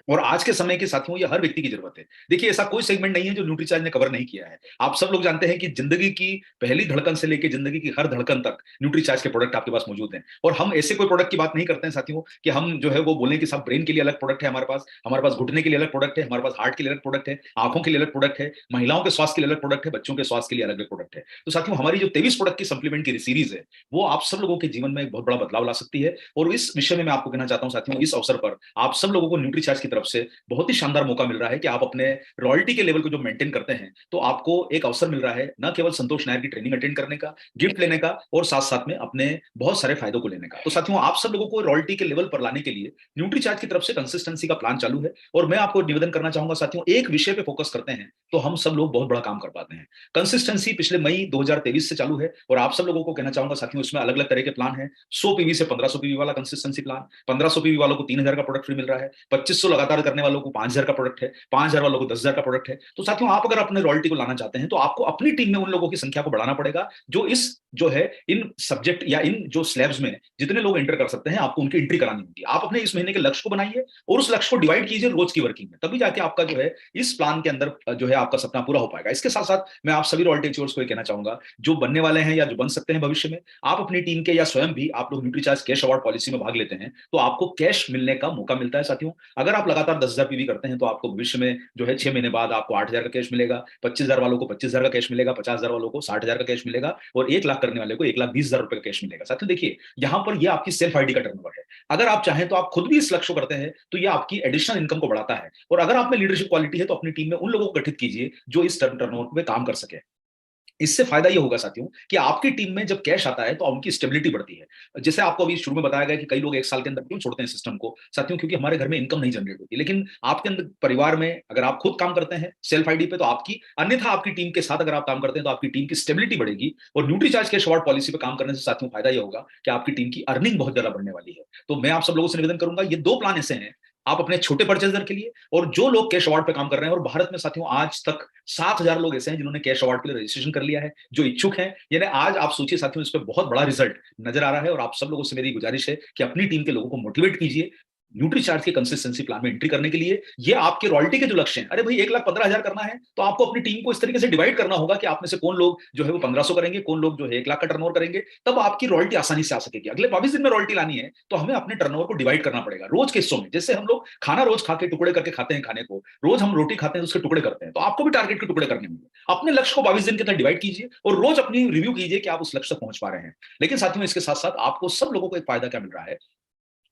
Speaker 3: और आज के समय के साथियों ये हर व्यक्ति की जरूरत है। देखिए ऐसा कोई सेगमेंट नहीं है जो न्यूट्रीचार्ज ने कवर नहीं किया है। आप सब लोग जानते हैं कि जिंदगी की पहली धड़कन से लेकर जिंदगी की हर धड़कन तक न्यूट्रीचार्ज के प्रोडक्ट आपके पास मौजूद हैं। और हम ऐसे कोई प्रोडक्ट की बात नहीं करते हैं साथियों कि हम जो है वो बोलें कि सब ब्रेन के लिए अलग प्रोडक्ट है हमारे पास घुटने के लिए अलग प्रोडक्ट है, हमारे पास हार्ट के लिए अलग प्रोडक्ट है, आंखों के लिए अलग प्रोडक्ट है, महिलाओं के स्वास्थ्य के लिए अलग प्रोडक्ट है, बच्चों के स्वास्थ्य के लिए अलग अलग प्रोडक्ट है। तो साथियों हमारी जो 23 प्रोडक्ट की सप्लीमेंट की सीरीज है, वो आप सब लोगों के जीवन में एक बहुत बड़ा बदलाव ला सकती है। और इस विषय में मैं आपको कहना चाहता हूं साथियों, इस अवसर पर आप सब लोगों को न्यूट्रीचार्ज की तरफ से बहुत ही शानदार मौका मिल रहा है कि आप अपने रॉयल्टी के लेवल को जो मेंटेन करते हैं, तो आपको एक अवसर मिल रहा है न केवल संतोष नायर की ट्रेनिंग अटेंड करने का, गिफ्ट लेने का, और साथ साथ में अपने बहुत सारे फायदों को लेने का। तो साथियों आप सब लोगों को रॉयल्टी के लेवल पर लाने के लिए न्यूट्रीचार्ज की तरफ से कंसिस्टेंसी का प्लान चालू है। और मैं आपको निवेदन करना चाहूंगा साथियों, एक विषय पे फोकस करते हैं तो हम सब लोग बहुत बड़ा काम कर पाते हैं। कंसिस्टेंसी पिछले मई 2023 से चालू है, और आप सब लोगों को कहना चाहूंगा साथियों, इसमें अलग अलग तरह के प्लान है। 100 पीवी से 1500 पीवी वाला कंसिस्टेंसी प्लान, 1500 पीवी वालों को 3000 का प्रोडक्ट फ्री मिल रहा है, 2500 लगातार करने वालों को 5000 का प्रोडक्ट है, 5000 वालों को 10,000 का प्रोडक्ट है। तो साथियों आप अगर अपने रॉयल्टी को लाना चाहते हैं तो आपको अपनी टीम में उन लोगों की संख्या को बढ़ाना पड़ेगा जो इस जो है इन सब्जेक्ट या इन जो स्लैब्स में जितने लोग एंटर कर सकते हैं, आपको उनकी एंट्री करानी होगी। आप अपने इस महीने के लक्ष्य को बनाइए और उस लक्ष्य को डिवाइड कीजिए रोज की वर्किंग में, तभी जाके आपका जो है इस प्लान के अंदर जो है आपका सपना पूरा हो पाएगा। इसके साथ साथ मैं आप सभी रॉयल्टी अचीवर्स को कहना चाहूंगा, जो बनने वाले हैं या जो बन सकते हैं भविष्य में, आप अपनी टीम के या स्वयं भी आप लोग न्यूट्रीचार्ज कैश अवार्ड पॉलिसी में भाग लेते हैं तो आपको कैश मिलने का मौका मिलता है। साथियों अगर आप लगातार 10,000 पीवी करते हैं तो आपको भविष्य में जो है 6 महीने बाद आपको 8,000 का कैश मिलेगा, 25,000 वालों को 25,000 का कैश मिलेगा, 50,000 वालों को 60,000 का कैश मिलेगा, और 1 लाख करने वाले को 1,20,000 रुपए का कैश मिलेगा। साथियों देखिए यहाँ पर यह आपकी सेल्फ आईडी का टर्नओवर है। अगर आप चाहें तो आप खुद भी इस लक्ष्य को करते हैं तो यह आपकी एडिशनल इनकम को बढ़ाता है। और अगर आप में लीडरशिप क्वालिटी है तो अपनी टीम में उन लोगों को गठित कीजिए जो इस टर्नओवर पे काम कर सके। इससे फायदा ये होगा साथियों कि आपकी टीम में जब कैश आता है तो उनकी स्टेबिलिटी बढ़ती है। जैसे आपको अभी शुरू में बताया गया कि कई लोग 1 साल के अंदर क्यों छोड़ते हैं सिस्टम को, साथियों क्योंकि हमारे घर में इनकम नहीं जनरेट होती। लेकिन आपके अंदर परिवार में अगर आप खुद काम करते हैं सेल्फ आईडी पे तो आपकी, अन्यथा आपकी टीम के साथ अगर आप काम करते हैं तो आपकी टीम की स्टेबिलिटी बढ़ेगी। और न्यूट्रीचार्ज के अवार्ड पॉलिसी पे काम करने से साथियों फायदा ये होगा कि आपकी टीम की अर्निंग बहुत ज्यादा बढ़ने वाली है। तो मैं आप सब लोगों से निवेदन करूंगा, ये 2 प्लान ऐसे हैं आप अपने छोटे परचेजर के लिए, और जो लोग कैश अवार्ड पे काम कर रहे हैं। और भारत में साथियों आज तक 7,000 लोग ऐसे हैं जिन्होंने कैश अवार्ड के लिए रजिस्ट्रेशन कर लिया है, जो इच्छुक हैं। यानी आज आप सोचिए साथियों, इस पे बहुत बड़ा रिजल्ट नजर आ रहा है। और आप सब लोगों से मेरी गुजारिश है कि अपनी टीम के लोगों को मोटिवेट कीजिए न्यूट्रीचार्ज के कंसिस्टेंसी प्लान में एंट्री करने के लिए। ये आपके रॉयल्टी के जो लक्ष्य हैं, अरे भाई 1,15,000 करना है तो आपको अपनी टीम को इस तरीके से डिवाइड करना होगा कि आप में से कौन लोग जो है वो 1,500 करेंगे, कौन लोग जो है 1 लाख का टर्नओवर करेंगे, तब आपकी रॉयल्टी आसानी से आ सकेगी। अगले 22 दिन में रॉयल्टी लानी है तो हमें अपने टर्नओवर को डिवाइड करना पड़ेगा रोज के हिस्सों में। जैसे हम लोग खाना रोज खा के टुकड़े करके खाते हैं, खाने को रोज हम रोटी खाते हैं तो उसके टुकड़े करते हैं, तो आपको भी टारगेट के टुकड़े करने होंगे। अपने लक्ष्य को 22 दिन के अंदर डिवाइड कीजिए और रोज अपनी रिव्यू कीजिए कि आप उस लक्ष्य तक पहुंच पा रहे हैं। लेकिन साथियों इसके साथ साथ आपको सब लोगों को एक फायदा क्या मिल रहा है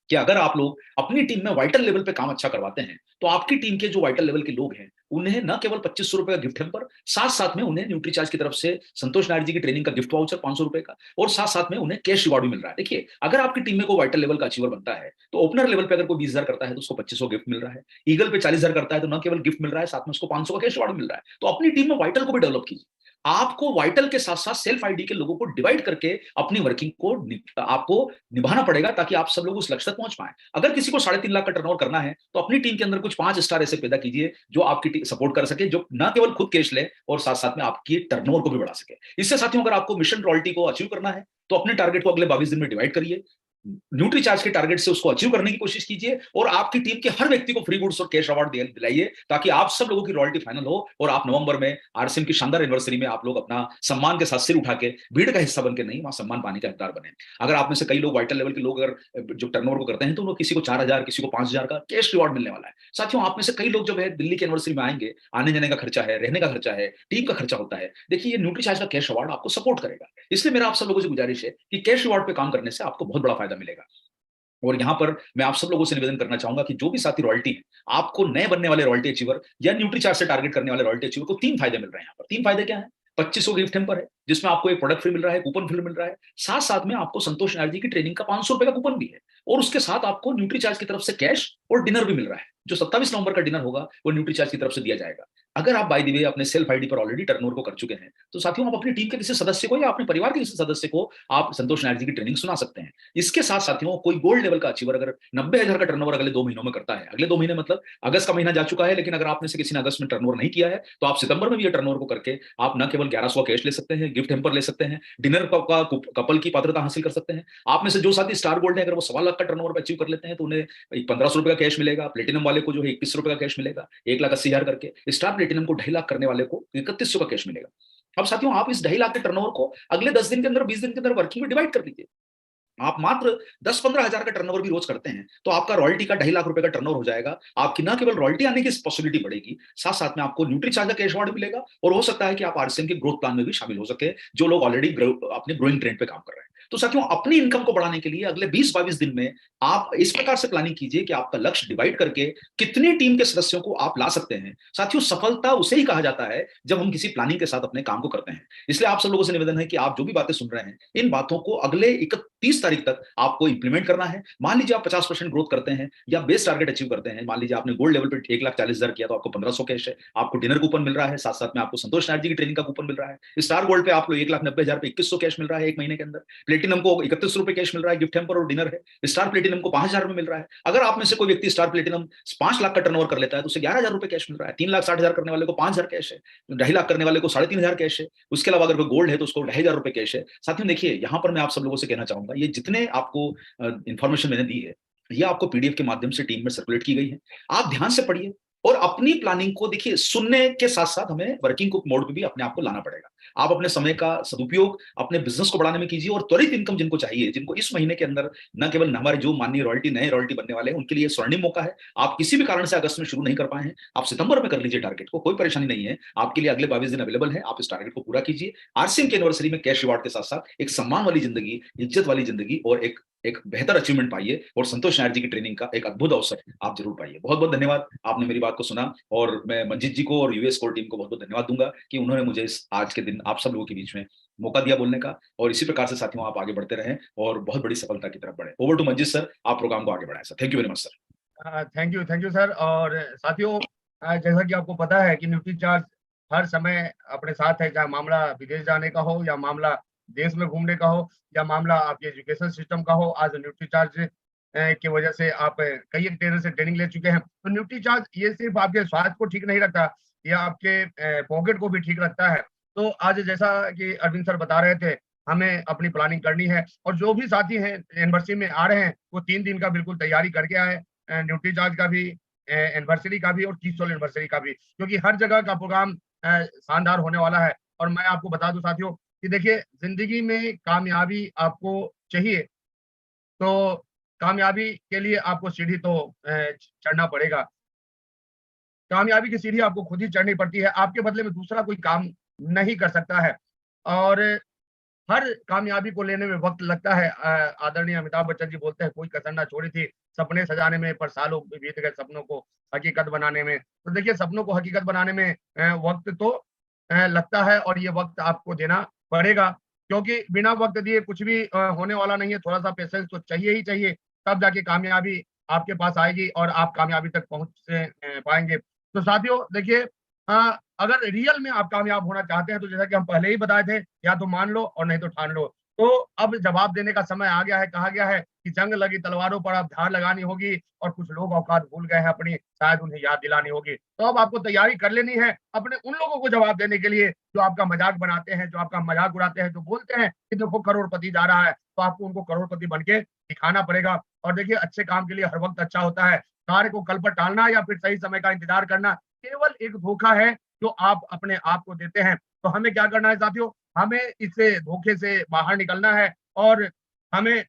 Speaker 3: कि अगर आप लोग अपनी टीम में वाइटल लेवल पे काम अच्छा करवाते हैं तो आपकी टीम के जो वाइटल लेवल के लोग हैं उन्हें न केवल 2500 रुपए का गिफ्ट हैम्पर, साथ साथ में उन्हें न्यूट्रीचार्ज की तरफ से संतोष नायर जी की ट्रेनिंग का गिफ्ट वाउचर 500 रुपए का, और साथ साथ में उन्हें कैश रिवॉर्ड भी मिल रहा है। देखिए अगर आपकी टीम में कोई वाइटल लेवल का अचीवर बनता है तो ओपनर लेवल पे अगर कोई 20,000 करता है तो उसको 2500 गिफ्ट मिल रहा है, ईगल पे 40,000 करता है तो न केवल गिफ्ट मिल रहा है, साथ में उसको 500 का कैश रिवॉर्ड मिल रहा है। तो अपनी टीम में वाइटल को भी डेवलप कीजिए। आपको वाइटल के साथ साथ सेल्फ आईडी के लोगों को डिवाइड करके अपनी वर्किंग को आपको निभाना पड़ेगा ताकि आप सब लोग उस लक्ष्य तक पहुंच पाए। अगर किसी को 3.5 लाख का टर्नओवर करना है तो अपनी टीम के अंदर कुछ 5 स्टार ऐसे पैदा कीजिए जो आपकी सपोर्ट कर सके, जो ना केवल खुद कैश ले और साथ साथ में आपकी टर्नओवर को भी बढ़ा सके। इससे साथियों अगर आपको मिशन रॉयल्टी को अचीव करना है तो अपने टारगेट को अगले 22 दिन में डिवाइड करिए, न्यूट्रीचार्ज के टारगेट से उसको अचीव करने की कोशिश कीजिए, और आपकी टीम के हर व्यक्ति को फ्री गुड्स और कैश अवार्ड दिलाइए ताकि आप सब लोगों की रॉयल्टी फाइनल हो और आप नवंबर में आरसीएम की शानदार एनिवर्सरी में आप लोग अपना सम्मान के साथ सिर उठा के भीड़ का हिस्सा बनकर नहीं, वहां सम्मान पाने का हकदार बने। अगर आप में से कई लोग वाइटल लेवल के लोग अगर जो टर्नओवर को करते हैं तो उनको किसी को 4,000 किसी को 5,000 का कैश रिवॉर्ड मिलने वाला है। साथियों आप में से कई लोग जब है दिल्ली की एनिवर्सरी में आएंगे, आने जाने का खर्चा है, रहने का खर्चा है, टीम का खर्चा होता है। देखिए ये न्यूट्रीचार्ज का कैश अवार्ड आपको सपोर्ट करेगा। इसलिए मेरा आप सब लोगों से गुजारिश है कि कैश अवार्ड पे काम करने से आपको बहुत बड़ा फायदा मिलेगा। और यहाँ पर मैं आप सब लोगों से निवेदन करना चाहूंगा कि जो भी साथी रॉयल्टी है, आपको नए बनने वाले रॉयल्टी अचीवर या न्यूट्रीचार्ज से टारगेट करने वाले रॉयल्टी अचीवर को 3 फायदे मिल रहे हैं। यहाँ पर 3 फायदे क्या है? 2500 गिफ्ट हैम्पर है जिसमें आपको एक प्रोडक्ट फ्री मिल रहा है, कूपन फ्री मिल रहा है, साथ साथ में आपको संतोष नायर जी की ट्रेनिंग का 500 रुपए का कूपन भी है। और उसके साथ आपको न्यूट्रीचार्ज की तरफ से कैश और डिनर भी मिल रहा है। जो 27 नवंबर का डिनर होगा वो न्यूट्रीचार्ज की तरफ से दिया जाएगा। अगर आप बाय द वे अपने सेल्फ आईडी पर ऑलरेडी टर्नओवर को कर चुके हैं, तो साथियों आप अपनी टीम के किसी सदस्य को या अपने परिवार के किसी सदस्य को आप संतोष नायर जी की ट्रेनिंग सुना सकते हैं। इसके साथ साथियों कोई गोल्ड लेवल का अचीवर अगर 90,000 का टर्नओवर अगले 2 महीनों में करता है, अगले 2 महीने मतलब अगस्त का महीना जा चुका है, लेकिन अगर आपने से किसी ने अगस्त में टर्नओवर नहीं किया है, तो आप सितंबर में भी ये टर्नओवर को करके आप न केवल 1100 कैश ले सकते हैं, गिफ्ट हैम्पर ले सकते हैं, डिनर का कपल की पात्रता हासिल कर सकते हैं। आप में से जो साथी स्टार गोल्ड है, अगर वो 1.25 लाख का टर्नओवर अचीव कर लेते हैं, तो उन्हें 1500 रुपए का कैश मिलेगा। प्लेटिनम वाले को जो है 21 रुपए का कैश मिलेगा, 1,80,000 करके। स्टार प्लेटिनम को 2.5 लाख करने वाले को 3100 का कैश मिलेगा। अब साथियों आप इस 2.5 लाख के टर्नओवर को अगले 10 दिन के अंदर, 20 दिन के अंदर वर्किंग में डिवाइड कर लीजिए। आप मात्र 10-15 हजार का टर्नओवर भी रोज करते हैं, तो आपका रॉयल्टी का 2.5 लाख रुपए का टर्नओवर हो जाएगा। आपकी ना केवल रॉयल्टी आने की पॉसिबिलिटी बढ़ेगी, साथ साथ में आपको न्यूट्रीचार्ज का कैश अवार्ड मिलेगा, और हो सकता है कि आप आरसीएम के ग्रोथ प्लान में भी शामिल हो सके, जो लोग ऑलरेडी अपने ग्रोइंग ट्रेंड पे काम कर रहे हैं। तो साथियों अपनी इनकम को बढ़ाने के लिए अगले 20-22 दिन में आप इस प्रकार से प्लानिंग कीजिए कि आपका लक्ष्य डिवाइड करके कितनी टीम के सदस्यों को आप ला सकते हैं। साथियों सफलता उसे ही कहा जाता है जब हम किसी प्लानिंग के साथ अपने काम को करते हैं। इसलिए आप सब लोगों से निवेदन है कि आप जो भी बातें सुन रहे हैं, इन बातों को अगले 31 तारीख तक आपको इंप्लीमेंट करना है। मान लीजिए आप 50% ग्रोथ करते हैं या बेस टारगेट अचीव करते हैं, मान लीजिए आपने गोल्ड लेवल पे 1,40,000 किया, तो आपको 1500 कैश है, आपको डिनर कूपन मिल रहा है, साथ साथ में आपको संतोष नायर जी की ट्रेनिंग का कूपन मिल रहा है। स्टार गोल्ड पे आपको 1,90,000 पे 2100 कैश मिल रहा है एक महीने के अंदर। प्लेटिनम को 31 रुपए कैश मिल रहा है, गिफ्ट हैम्पर और डिनर है। स्टार प्लेटिनम को 5,000 में मिल रहा है। अगर आप में से कोई व्यक्ति स्टार प्लेटिनम 5 लाख का टर्नओवर कर लेता है, तो उसे 11,000 रुपए कैश मिल रहा है। 3,60,000 करने वाले को 5,000 कैश है, 2.5 लाख करने वाले को 3,500 कैश है। उसके अलावा अगर कोई गोल्ड है तो उसको 2,500 रुपए कैश है। साथियों देखिए, यहां पर मैं आप सब लोगों से कहना चाहूंगा, ये जितने आपको इंफॉर्मेशन मैंने दी है, ये आपको पीडीएफ के माध्यम से टीम में सर्कुलेट की गई है। आप ध्यान से पढ़िए और अपनी प्लानिंग को देखिए। सुनने के साथ साथ हमें वर्किंग मोड पे भी अपने आप को लाना पड़ेगा। आप अपने समय का सदुपयोग अपने बिजनेस को बढ़ाने में कीजिए, और त्वरित इनकम जिनको चाहिए, जिनको इस महीने के अंदर न केवल हमारे जो माननीय रॉयल्टी नए रॉयल्टी बनने वाले हैं, उनके लिए स्वर्णिम मौका है। आप किसी भी कारण से अगस्त में शुरू नहीं कर पाए हैं, आप सितंबर में कर लीजिए टारगेट को, कोई परेशानी नहीं है। आपके लिए अगले 22 दिन अवेलेबल है, आप इस टारगेट को पूरा कीजिए। आरसीएम की एनिवर्सरी में कैश रिवार्ड के साथ साथ एक सम्मान वाली जिंदगी, इज्जत वाली जिंदगी और एक बेहतर अचीवमेंट पाइए, और संतोष नायर जी की ट्रेनिंग का एक अद्भुत अवसर आप जरूर पाइए। बहुत बहुत धन्यवाद, आपने मेरी बात को सुना, और मैं मंजीत जी को और यूएस कोर टीम को बहुत बहुत धन्यवाद दूंगा कि उन्होंने मुझे इस आज के दिन आप सब लोगों के बीच में मौका दिया बोलने का। और इसी प्रकार से साथियों आप आगे बढ़ते रहें और बहुत बड़ी सफलता की तरफ बढ़े। ओवर टू मंजीत सर, आप प्रोग्राम को आगे बढ़ाएं sir. Thank you very much sir.
Speaker 1: Thank you sir. और साथियों, जैसा कि आपको पता है कि न्यूट्रीचार्ज हर समय अपने साथ है, चाहे मामला विदेश जाने का हो या मामला देश में घूमने का हो या मामला आपके एजुकेशन सिस्टम का हो। आज न्यूट्रीचार्ज की वजह से आप कई ट्रेनर से ट्रेनिंग ले चुके हैं। तो न्यूट्रीचार्ज ये सिर्फ आपके स्वास्थ्य को ठीक नहीं रखता, ये आपके पॉकेट को भी ठीक रखता है। तो आज जैसा कि अरविंद सर बता रहे थे, हमें अपनी प्लानिंग करनी है, और जो भी साथी हैं एनिवर्सरी में आ रहे हैं, वो 3 दिन का बिल्कुल तैयारी करके आए, न्यूट्रीचार्ज का भी, एनिवर्सरी का भी और कीस्टोल एनिवर्सरी का भी, क्योंकि हर जगह का प्रोग्राम शानदार होने वाला है। और मैं आपको बता दूं साथियों कि देखिए, जिंदगी में कामयाबी आपको चाहिए, तो कामयाबी के लिए आपको सीढ़ी तो चढ़ना पड़ेगा। कामयाबी की सीढ़ी आपको खुद ही चढ़नी पड़ती है, आपके बदले में दूसरा कोई काम नहीं कर सकता है। और हर कामयाबी को लेने में वक्त लगता है। आदरणीय अमिताभ बच्चन जी बोलते हैं, कोई कसर ना छोड़ी थी सपने सजाने में, पर सालों बीत गए सपनों को हकीकत बनाने में। तो देखिए, सपनों को हकीकत बनाने में वक्त तो लगता है, और ये वक्त आपको देना पड़ेगा, क्योंकि बिना वक्त दिए कुछ भी होने वाला नहीं है। थोड़ा सा पेशेंस तो चाहिए ही चाहिए, तब जाके कामयाबी आपके पास आएगी और आप कामयाबी तक पहुंच पाएंगे। तो साथियों देखिए, अगर रियल में आप कामयाब होना चाहते हैं, तो जैसा कि हम पहले ही बताए थे, या तो मान लो और नहीं तो ठान लो। तो अब जवाब देने का समय आ गया है। कहा गया है कि जंग लगी तलवारों पर अब धार लगानी होगी, और कुछ लोग औकात भूल गए हैं अपनी, शायद उन्हें याद दिलानी होगी। तो अब आपको तैयारी कर लेनी है अपने उन लोगों को जवाब देने के लिए जो आपका मजाक बनाते हैं, जो आपका मजाक उड़ाते हैं, जो बोलते हैं कि देखो करोड़पति जा रहा है। तो आपको उनको करोड़पति बन के दिखाना पड़ेगा। और देखिए, अच्छे काम के लिए हर वक्त अच्छा होता है। कार्य को कल पर टालना या फिर सही समय का इंतजार करना केवल एक धोखा है जो आप अपने आप को देते हैं। तो हमें क्या करना है साथियों, हमें इसे धोखे से बाहर निकलना है, और हमें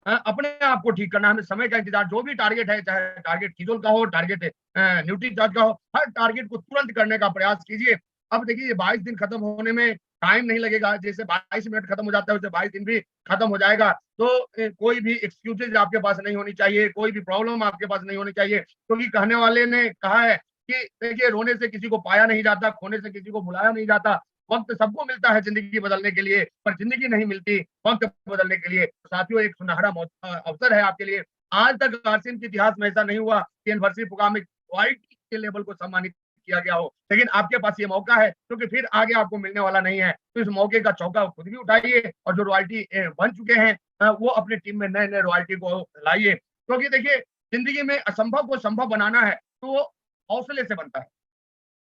Speaker 1: अपने आप को ठीक करना है। हमें समय का इंतजार, जो भी टारगेट है, चाहे टारगेट कीजोल का हो, टारगेट न्यूट्रीचार्ज का हो, हर टारगेट को तुरंत करने का प्रयास कीजिए। अब देखिए, ये 22 दिन खत्म होने में टाइम नहीं लगेगा। जैसे 22 मिनट खत्म हो जाता है, वैसे 22 दिन भी खत्म हो जाएगा। तो कोई भी एक्सक्यूजेज आपके पास नहीं होनी चाहिए, कोई भी प्रॉब्लम आपके पास नहीं होनी चाहिए, क्योंकि कहने वाले ने कहा है कि देखिए, रोने से किसी को पाया नहीं जाता, खोने से किसी को भुलाया नहीं जाता। वक्त सबको मिलता है जिंदगी बदलने के लिए, पर जिंदगी नहीं मिलती वक्त बदलने के लिए। साथियों, एक सुनहरा अवसर है आपके लिए। आज तक आरसीएम के इतिहास में ऐसा नहीं हुआ कि एनिवर्सरी प्रोग्राम में क्वालिटी के लेवल को सम्मानित किया गया हो, लेकिन आपके पास ये मौका है क्योंकि फिर आगे आपको मिलने वाला नहीं है। तो इस मौके का चौका खुद भी उठाइए और जो रॉयल्टी बन चुके हैं वो अपनी टीम में नए नए रॉयल्टी को लाइए, क्योंकि देखिए जिंदगी में असंभव को संभव बनाना है तो वो हौसले से बनता है।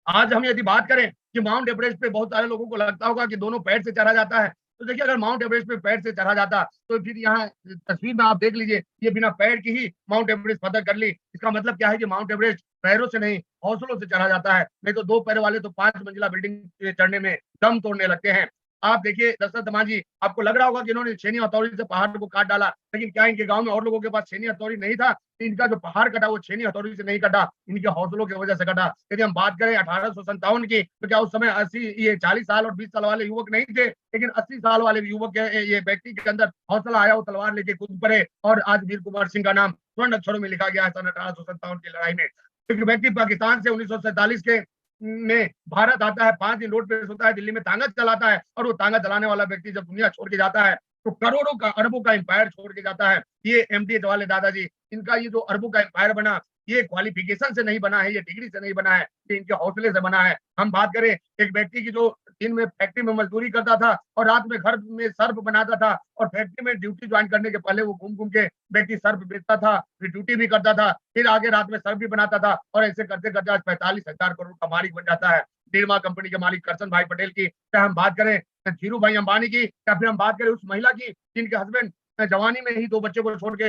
Speaker 1: आज हम यदि बात करें कि माउंट एवरेस्ट पे बहुत सारे लोगों को लगता होगा कि दोनों पैर से चढ़ा जाता है, तो देखिए अगर माउंट एवरेस्ट पे पैर से चढ़ा जाता तो फिर यहाँ तस्वीर में आप देख लीजिए, ये बिना पैर की ही माउंट एवरेस्ट फतह कर ली। इसका मतलब क्या है कि माउंट एवरेस्ट पैरों से नहीं हौसलों से चढ़ा जाता है, नहीं तो 2 पैर वाले तो 5 मंजिला बिल्डिंग चढ़ने में दम तोड़ने लगते हैं। आप देखिए दशरथ मांझी, आपको लग रहा होगा कि इन्होंने छेनी हथौड़ी से पहाड़ को काट डाला, लेकिन क्या इनके गांव में और लोगों के पास छेनी हथौड़ी नहीं था? इनका जो पहाड़ कटा वो छेनी हथौड़ी से नहीं कटा, इनके हौसलों की वजह से कटा। यदि हम बात करें 1857 की, तो क्या उस समय 40 साल और 20 साल वाले युवक नहीं थे, लेकिन 80 साल वाले युवक ये व्यक्ति के अंदर हौसला आया, वो तलवार लेके कूद पड़े और आज वीर कुंवर सिंह का नाम स्वर्ण अक्षरों में लिखा गया है सन 1857 की लड़ाई में। एक व्यक्ति पाकिस्तान से 1947 के में भारत आता है, 5 दिन रोड पे सोता है, दिल्ली में तांगा चलाता है, और वो तांगा चलाने वाला व्यक्ति जब दुनिया छोड़ के जाता है तो करोड़ों का अरबों का एम्पायर छोड़ के जाता है। ये एमडीएच वाले दादाजी, इनका ये जो अरबों का एम्पायर बना, ये क्वालिफिकेशन से नहीं बना है, ये डिग्री से नहीं बना है, ये इनके हौसले से बना है। हम बात करें एक व्यक्ति की जो दिन में फैक्ट्री में मजदूरी करता था और रात में घर में सर्फ बनाता था, और फैक्ट्री में ड्यूटी ज्वाइन करने के पहले वो घूम घूम के व्यक्ति सर्फ बेचता था, फिर ड्यूटी भी करता था, फिर आगे रात में सर्फ भी बनाता था, और ऐसे करते करते आज 45,000 करोड़ का मालिक बन जाता है। निर्मा कंपनी के मालिक करसन भाई पटेल की, चाहे हम बात करें धीरू भाई अंबानी की, या फिर हम बात करें उस महिला की जिनके हस्बैंड जवानी में ही 2 बच्चे को छोड़ के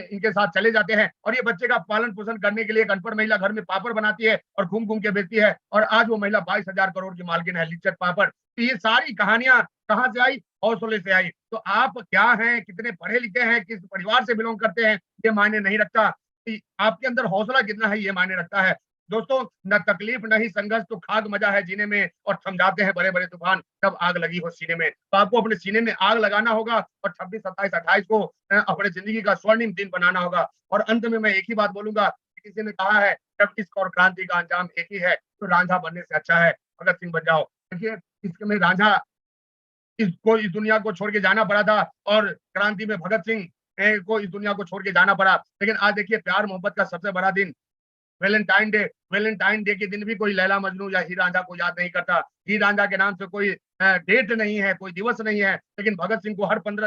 Speaker 1: इनके साथ चले जाते हैं, और ये बच्चे का पालन पोषण करने के लिए एक अनपढ़ महिला घर में पापड़ बनाती है और घूम घूम के बेचती है, और आज वो महिला 22,000 करोड़ की मालकिन है, लिज्जत पापड़। तो ये सारी कहानियां कहाँ से आई? हौसले से आई। तो आप क्या हैं, कितने पढ़े लिखे हैं, किस परिवार से बिलोंग करते हैं, ये मायने नहीं रखता, आपके अंदर हौसला कितना है ये मायने रखता है। दोस्तों, न तकलीफ न ही संघर्ष तो खाक मजा है जीने में, और समझाते हैं बड़े बड़े तूफान जब आग लगी हो सीने में। तो आपको अपने सीने में आग लगाना होगा और 26, 27, 28 को अपने जिंदगी का स्वर्णिम दिन बनाना होगा। और अंत में मैं एक ही बात बोलूंगा, किसी ने कहा है जब इश्क और क्रांति का अंजाम एक ही है तो रांझा बनने से अच्छा है भगत सिंह बन जाओ। देखिए इश्क में रांझा इसको इस दुनिया को छोड़ के जाना पड़ा था, और क्रांति में भगत सिंह को इस दुनिया को छोड़ के जाना पड़ा। लेकिन आज देखिए प्यार मोहब्बत का सबसे बड़ा दिन वैलेंटाइन डे के दिन भी कोई लैला मजनू या हीर रांझा को याद नहीं करता। हीर रांझा के नाम से कोई डेट नहीं है, कोई दिवस नहीं है, लेकिन भगत सिंह को हर 15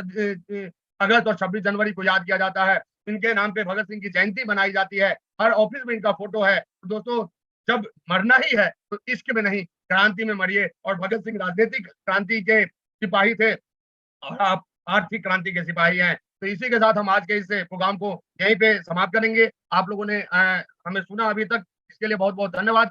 Speaker 1: अगस्त और 26 जनवरी को याद किया जाता है। इनके नाम पे भगत सिंह की जयंती बनाई जाती है, हर ऑफिस में इनका फोटो है। तो दोस्तों, जब मरना ही है तो इश्क में नहीं क्रांति में मरिए। और भगत सिंह राजनीतिक क्रांति के सिपाही थे और आप आर्थिक क्रांति के सिपाही हैं। तो इसी के साथ हम आज के इस प्रोग्राम को यहीं पे समाप्त करेंगे। आप लोगों ने हमें सुना अभी तक, इसके लिए बहुत बहुत धन्यवाद।